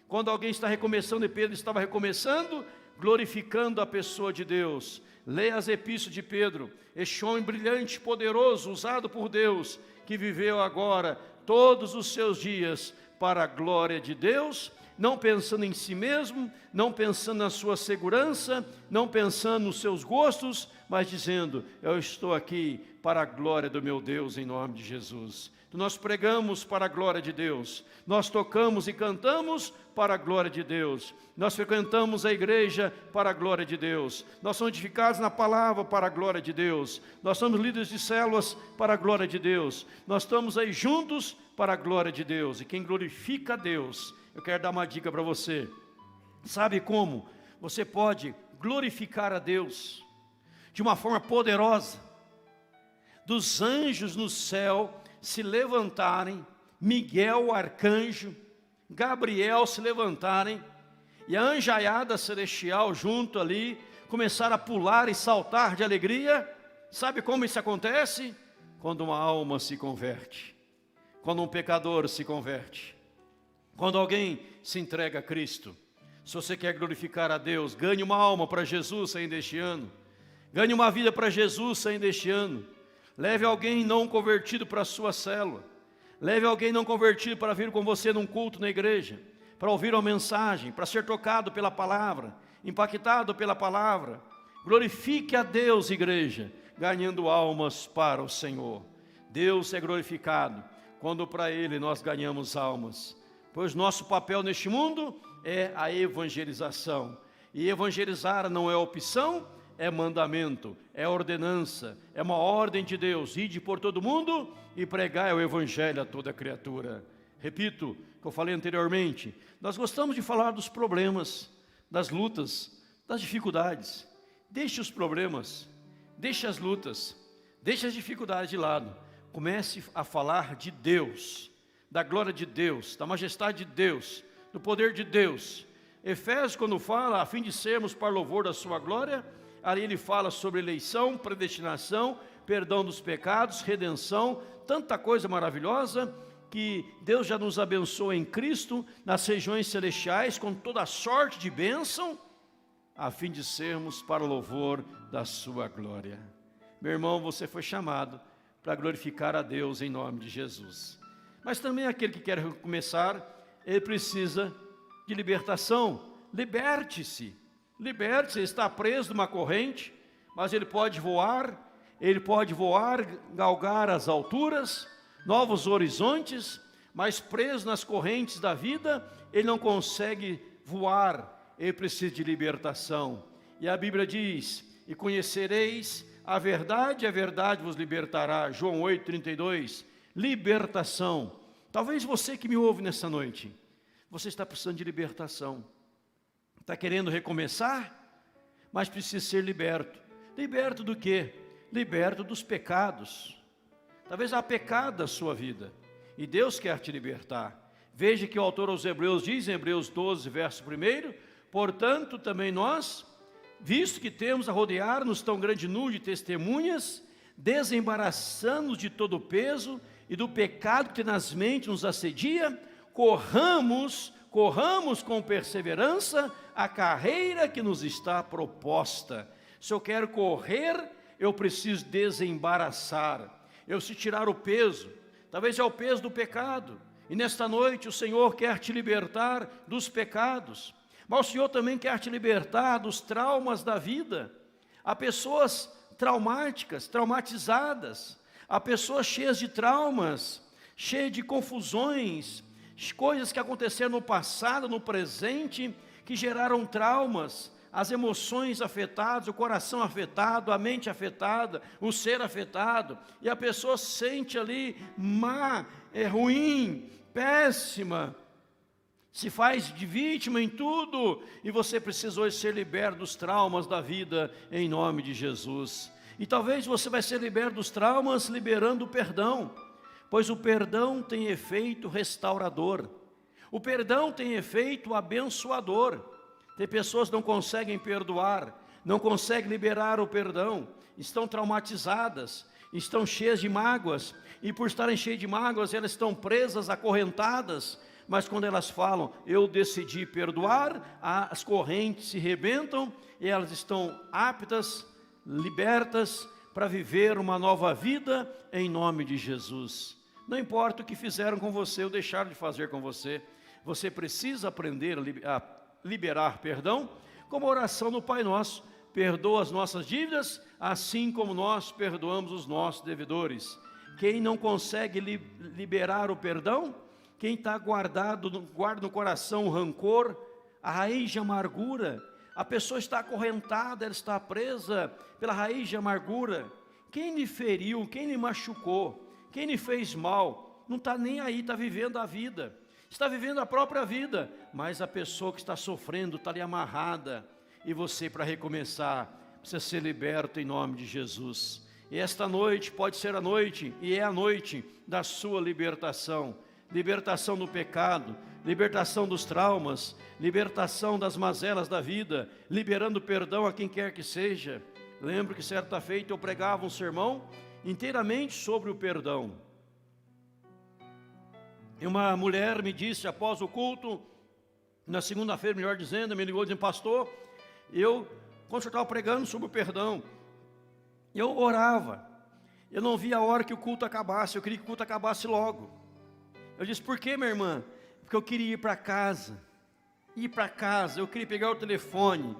quando alguém está recomeçando, e Pedro estava recomeçando, glorificando a pessoa de Deus. Leia as epístolas de Pedro, este homem brilhante, poderoso, usado por Deus, que viveu agora todos os seus dias para a glória de Deus, não pensando em si mesmo, não pensando na sua segurança, não pensando nos seus gostos, mas dizendo: eu estou aqui para a glória do meu Deus, em nome de Jesus. Nós pregamos para a glória de Deus, nós tocamos e cantamos para a glória de Deus, nós frequentamos a igreja para a glória de Deus, nós somos edificados na palavra para a glória de Deus, nós somos líderes de células para a glória de Deus, nós estamos aí juntos para a glória de Deus. E quem glorifica a Deus, eu quero dar uma dica para você. Sabe como você pode glorificar a Deus de uma forma poderosa? Dos anjos no céu se levantarem, Miguel, o arcanjo, Gabriel se levantarem, e a anjaiada celestial junto ali, começar a pular e saltar de alegria. Sabe como isso acontece? Quando uma alma se converte, quando um pecador se converte, quando alguém se entrega a Cristo. Se você quer glorificar a Deus, ganhe uma alma para Jesus ainda este ano, ganhe uma vida para Jesus ainda este ano. Leve alguém não convertido para a sua célula. Leve alguém não convertido para vir com você num culto na igreja, para ouvir uma mensagem, para ser tocado pela palavra, impactado pela palavra. Glorifique a Deus, igreja, ganhando almas para o Senhor. Deus é glorificado quando para Ele nós ganhamos almas, pois nosso papel neste mundo é a evangelização. E evangelizar não é opção, é mandamento, é ordenança, é uma ordem de Deus: ide por todo mundo e pregai o evangelho a toda criatura. Repito o que eu falei anteriormente, nós gostamos de falar dos problemas, das lutas, das dificuldades. Deixe os problemas, deixe as lutas, deixe as dificuldades de lado. Comece a falar de Deus, da glória de Deus, da majestade de Deus, do poder de Deus. Efésios, quando fala a fim de sermos para louvor da sua glória, ali ele fala sobre eleição, predestinação, perdão dos pecados, redenção, tanta coisa maravilhosa que Deus já nos abençoa em Cristo, nas regiões celestiais, com toda a sorte de bênção, a fim de sermos para o louvor da sua glória. Meu irmão, você foi chamado para glorificar a Deus em nome de Jesus. Mas também aquele que quer recomeçar, ele precisa de libertação. Liberte-se, liberte-se. Ele está preso numa corrente, mas ele pode voar, galgar as alturas, novos horizontes, mas preso nas correntes da vida, ele não consegue voar, ele precisa de libertação. E a Bíblia diz: e conhecereis a verdade vos libertará. João 8:32, libertação. Talvez você que me ouve nessa noite, você está precisando de libertação, está querendo recomeçar, mas precisa ser liberto. Liberto do quê? Liberto dos pecados. Talvez há pecado na sua vida, e Deus quer te libertar. Veja que o autor aos Hebreus diz, em Hebreus 12, verso 1, portanto também nós, visto que temos a rodear-nos tão grande número de testemunhas, desembaraçando-nos de todo o peso e do pecado que tenazmente nos assedia, corramos com perseverança a carreira que nos está proposta. Se eu quero correr, eu preciso desembaraçar. Eu se tirar o peso, talvez é o peso do pecado, e nesta noite o Senhor quer te libertar dos pecados, mas o Senhor também quer te libertar dos traumas da vida. Há pessoas traumáticas, traumatizadas, há pessoas cheias de traumas, cheias de confusões, coisas que aconteceram no passado, no presente, que geraram traumas, as emoções afetadas, o coração afetado, a mente afetada, o ser afetado, e a pessoa se sente ali má, ruim, péssima, se faz de vítima em tudo, e você precisa hoje ser liberto dos traumas da vida, em nome de Jesus. E talvez você vai ser liberto dos traumas, liberando o perdão, pois o perdão tem efeito restaurador, o perdão tem efeito abençoador. Tem pessoas que não conseguem perdoar, não conseguem liberar o perdão, estão traumatizadas, estão cheias de mágoas, e por estarem cheias de mágoas, elas estão presas, acorrentadas, mas quando elas falam, eu decidi perdoar, as correntes se rebentam, e elas estão aptas, libertas, para viver uma nova vida, em nome de Jesus. Não importa o que fizeram com você, ou deixaram de fazer com você, você precisa aprender a liberar perdão, como a oração no Pai Nosso: perdoa as nossas dívidas, assim como nós perdoamos os nossos devedores. Quem não consegue liberar o perdão, quem está guarda no coração o rancor, a raiz de amargura, a pessoa está acorrentada, ela está presa pela raiz de amargura. Quem lhe feriu, quem lhe machucou, quem lhe fez mal, não está nem aí, está vivendo a vida, está vivendo a própria vida, mas a pessoa que está sofrendo está ali amarrada, e você, para recomeçar, precisa ser liberto em nome de Jesus. E esta noite pode ser a noite, e é a noite da sua libertação, libertação do pecado, libertação dos traumas, libertação das mazelas da vida, liberando perdão a quem quer que seja. Lembro que certa feita eu pregava um sermão inteiramente sobre o perdão. E uma mulher me disse após o culto, na segunda-feira, melhor dizendo, me ligou dizendo: pastor, quando eu estava pregando sobre o perdão, eu orava, eu não via a hora que o culto acabasse, eu queria que o culto acabasse logo. Eu disse: por quê, minha irmã? Porque eu queria ir para casa, eu queria pegar o telefone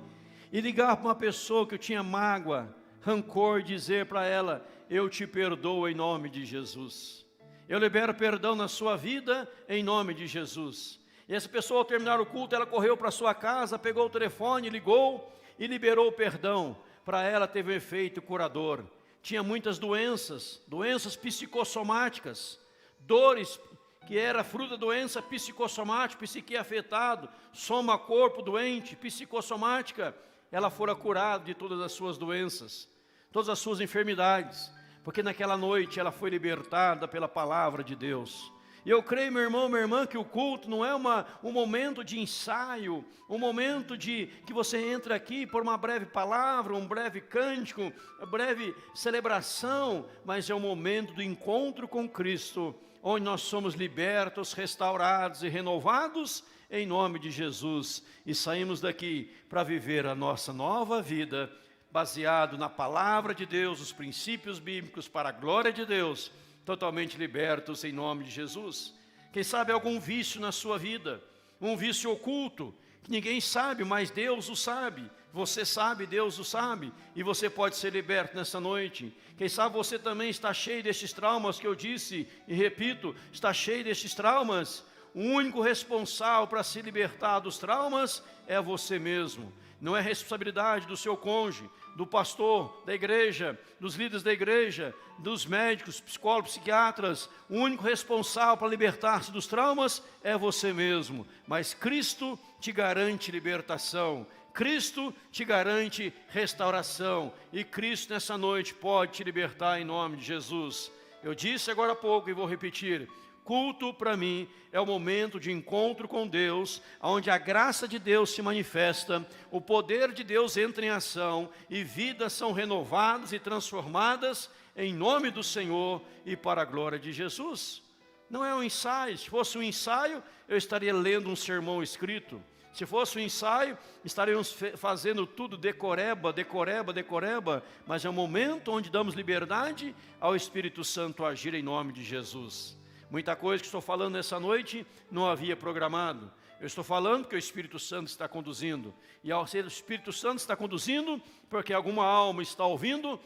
e ligar para uma pessoa que eu tinha mágoa, rancor, e dizer para ela: eu te perdoo em nome de Jesus. Eu libero perdão na sua vida, em nome de Jesus. E essa pessoa, ao terminar o culto, ela correu para sua casa, pegou o telefone, ligou e liberou o perdão. Para ela teve um efeito curador. Tinha muitas doenças psicossomáticas, dores que era fruto da doença psicossomática, psique afetado, soma corpo doente, psicossomática. Ela fora curada de todas as suas doenças, todas as suas enfermidades, porque naquela noite ela foi libertada pela palavra de Deus. E eu creio, meu irmão, minha irmã, que o culto não é um momento de ensaio, um momento de que você entra aqui por uma breve palavra, um breve cântico, uma breve celebração, mas é um momento do encontro com Cristo, onde nós somos libertos, restaurados e renovados em nome de Jesus, e saímos daqui para viver a nossa nova vida, baseado na palavra de Deus, os princípios bíblicos para a glória de Deus, totalmente libertos em nome de Jesus. Quem sabe algum vício na sua vida, um vício oculto, que ninguém sabe, mas Deus o sabe. Você sabe, Deus o sabe, e você pode ser liberto nessa noite. Quem sabe você também está cheio destes traumas que eu disse, e repito, está cheio destes traumas. O único responsável para se libertar dos traumas é você mesmo. Não é responsabilidade do seu cônjuge, do pastor, da igreja, dos líderes da igreja, dos médicos, psicólogos, psiquiatras. O único responsável para libertar-se dos traumas é você mesmo. Mas Cristo te garante libertação. Cristo te garante restauração. E Cristo nessa noite pode te libertar em nome de Jesus. Eu disse agora há pouco e vou repetir. Culto, para mim, é o momento de encontro com Deus, onde a graça de Deus se manifesta, o poder de Deus entra em ação e vidas são renovadas e transformadas em nome do Senhor e para a glória de Jesus. Não é um ensaio. Se fosse um ensaio, eu estaria lendo um sermão escrito. Se fosse um ensaio, estaríamos fazendo tudo decoreba, mas é um momento onde damos liberdade ao Espírito Santo agir em nome de Jesus. Muita coisa que estou falando nessa noite não havia programado. Eu estou falando que o Espírito Santo está conduzindo. E ao ser o Espírito Santo está conduzindo, porque alguma alma está ouvindo,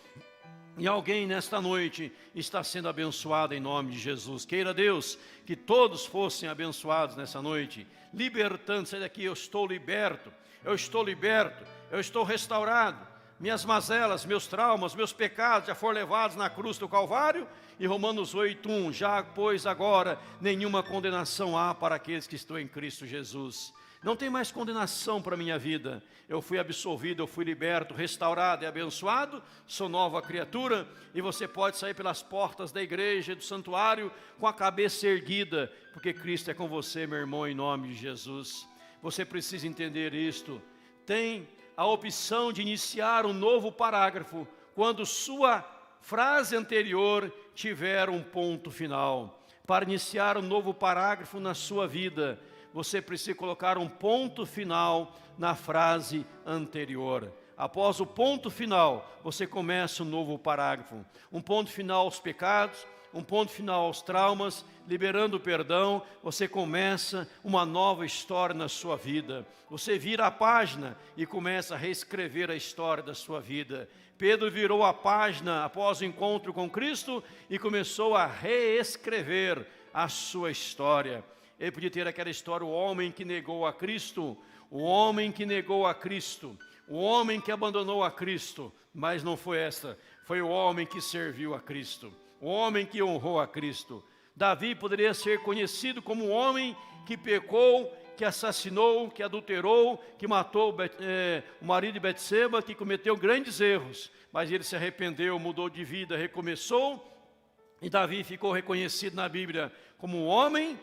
e alguém nesta noite está sendo abençoado em nome de Jesus. Queira Deus que todos fossem abençoados nessa noite, libertando. Sai daqui, eu estou liberto, eu estou restaurado. Minhas mazelas, meus traumas, meus pecados já foram levados na cruz do Calvário. E Romanos 8:1, já pois agora nenhuma condenação há para aqueles que estão em Cristo Jesus. Não tem mais condenação para a minha vida. Eu fui absolvido, eu fui liberto, restaurado e abençoado, sou nova criatura. E você pode sair pelas portas da igreja, do santuário, com a cabeça erguida, porque Cristo é com você, meu irmão, em nome de Jesus. Você precisa entender isto. Tem a opção de iniciar um novo parágrafo quando sua frase anterior tiver um ponto final. Para iniciar um novo parágrafo na sua vida, você precisa colocar um ponto final na frase anterior. Após o ponto final, você começa um novo parágrafo. Um ponto final aos pecados, um ponto final aos traumas, liberando o perdão, você começa uma nova história na sua vida. Você vira a página e começa a reescrever a história da sua vida. Pedro virou a página após o encontro com Cristo e começou a reescrever a sua história. Ele podia ter aquela história, o homem que negou a Cristo, o homem que negou a Cristo, o homem que abandonou a Cristo, mas não foi essa, foi o homem que serviu a Cristo, o homem que honrou a Cristo. Davi poderia ser conhecido como um homem que pecou, que assassinou, que adulterou, que matou o marido de Betseba, que cometeu grandes erros, mas ele se arrependeu, mudou de vida, recomeçou, e Davi ficou reconhecido na Bíblia como um homem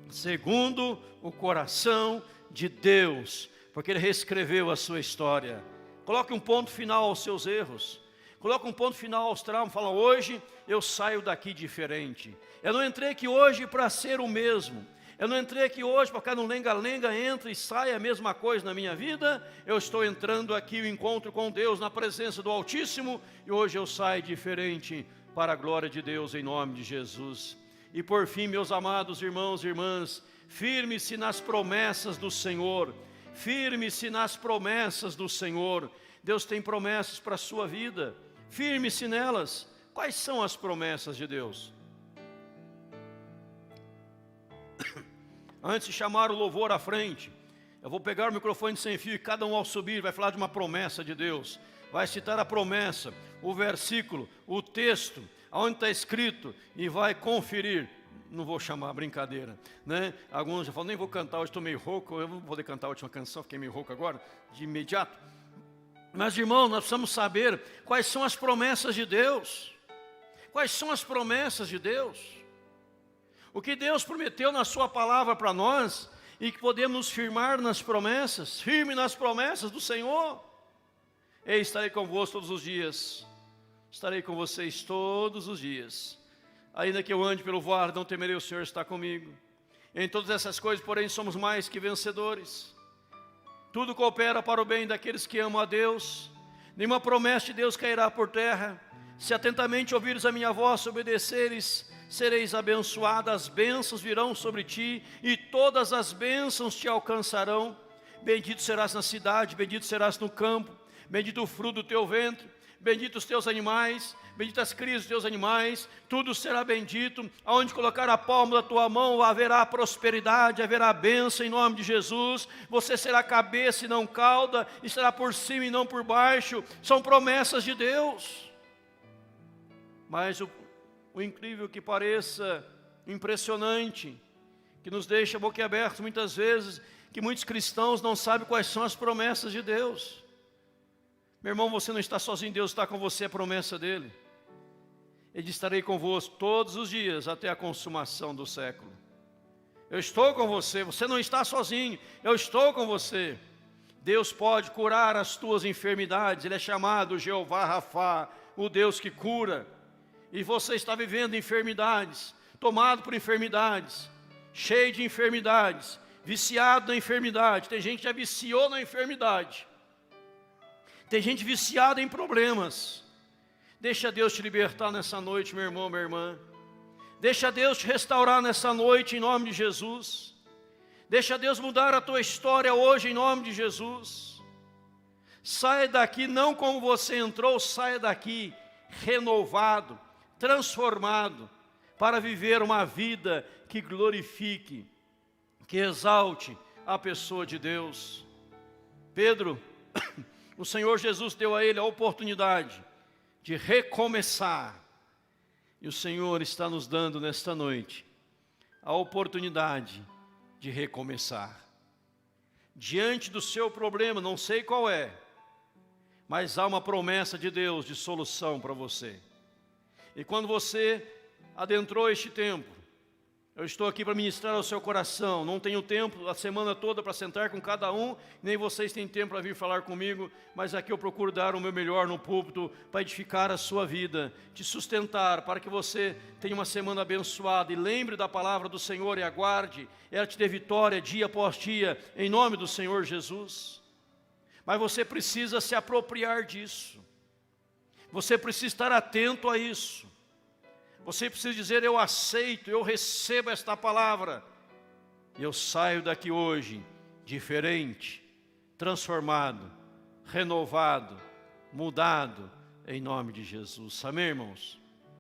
segundo o coração de Deus, porque ele reescreveu a sua história. Coloque um ponto final aos seus erros, coloque um ponto final aos traumas, fala, hoje eu saio daqui diferente. Eu não entrei aqui hoje para ser o mesmo. Eu não entrei aqui hoje para ficar no lenga-lenga, entra e sai a mesma coisa na minha vida. Eu estou entrando aqui, o encontro com Deus, na presença do Altíssimo, e hoje eu saio diferente para a glória de Deus, em nome de Jesus. E por fim, meus amados irmãos e irmãs, firme-se nas promessas do Senhor, firme-se nas promessas do Senhor. Deus tem promessas para a sua vida, firme-se nelas. Quais são as promessas de Deus? Antes de chamar o louvor à frente, eu vou pegar o microfone sem fio e cada um ao subir vai falar de uma promessa de Deus. Vai citar a promessa, o versículo, o texto, onde está escrito, e vai conferir. Não vou chamar brincadeira, né? Alguns já falam, nem vou cantar hoje, estou meio rouco, eu não vou poder cantar a última canção, fiquei meio rouco agora, de imediato. Mas irmão, nós precisamos saber quais são as promessas de Deus. Quais são as promessas de Deus? O que Deus prometeu na sua palavra para nós, e que podemos nos firmar nas promessas, firme nas promessas do Senhor. Ei, estarei convosco todos os dias, estarei com vocês todos os dias. Ainda que eu ande pelo vale, não temerei, o Senhor está comigo. Em todas essas coisas, porém, somos mais que vencedores. Tudo coopera para o bem daqueles que amam a Deus. Nenhuma promessa de Deus cairá por terra. Se atentamente ouvires a minha voz, obedeceres, sereis abençoado, as bênçãos virão sobre ti, e todas as bênçãos te alcançarão. Bendito serás na cidade, bendito serás no campo, bendito o fruto do teu ventre, bendito os teus animais, benditas as crias dos teus animais, tudo será bendito. Aonde colocar a palma da tua mão, haverá prosperidade, haverá bênção em nome de Jesus. Você será cabeça e não cauda, estará por cima e não por baixo. São promessas de Deus. Mas o incrível que pareça impressionante, que nos deixa boquiabertos muitas vezes, que muitos cristãos não sabem quais são as promessas de Deus. Meu irmão, você não está sozinho, Deus está com você, a promessa dele. Ele diz: estarei convosco todos os dias até a consumação do século. Eu estou com você, você não está sozinho, eu estou com você. Deus pode curar as tuas enfermidades, Ele é chamado Jeová Rafá, o Deus que cura. E você está vivendo enfermidades, tomado por enfermidades, cheio de enfermidades, viciado na enfermidade. Tem gente que já viciou na enfermidade. Tem gente viciada em problemas. Deixa Deus te libertar nessa noite, meu irmão, minha irmã. Deixa Deus te restaurar nessa noite, em nome de Jesus. Deixa Deus mudar a tua história hoje, em nome de Jesus. Saia daqui não como você entrou, saia daqui renovado, transformado, para viver uma vida que glorifique, que exalte a pessoa de Deus. Pedro, o Senhor Jesus deu a ele a oportunidade de recomeçar. E o Senhor está nos dando nesta noite a oportunidade de recomeçar. Diante do seu problema, não sei qual é, mas há uma promessa de Deus de solução para você. E quando você adentrou este tempo, eu estou aqui para ministrar ao seu coração. Não tenho tempo a semana toda para sentar com cada um, nem vocês têm tempo para vir falar comigo, mas aqui eu procuro dar o meu melhor no púlpito para edificar a sua vida, te sustentar, para que você tenha uma semana abençoada. E lembre da palavra do Senhor e aguarde, ela te dê vitória dia após dia, em nome do Senhor Jesus. Mas você precisa se apropriar disso. Você precisa estar atento a isso. Você precisa dizer: eu aceito, eu recebo esta palavra. E eu saio daqui hoje diferente, transformado, renovado, mudado, em nome de Jesus. Amém, irmãos?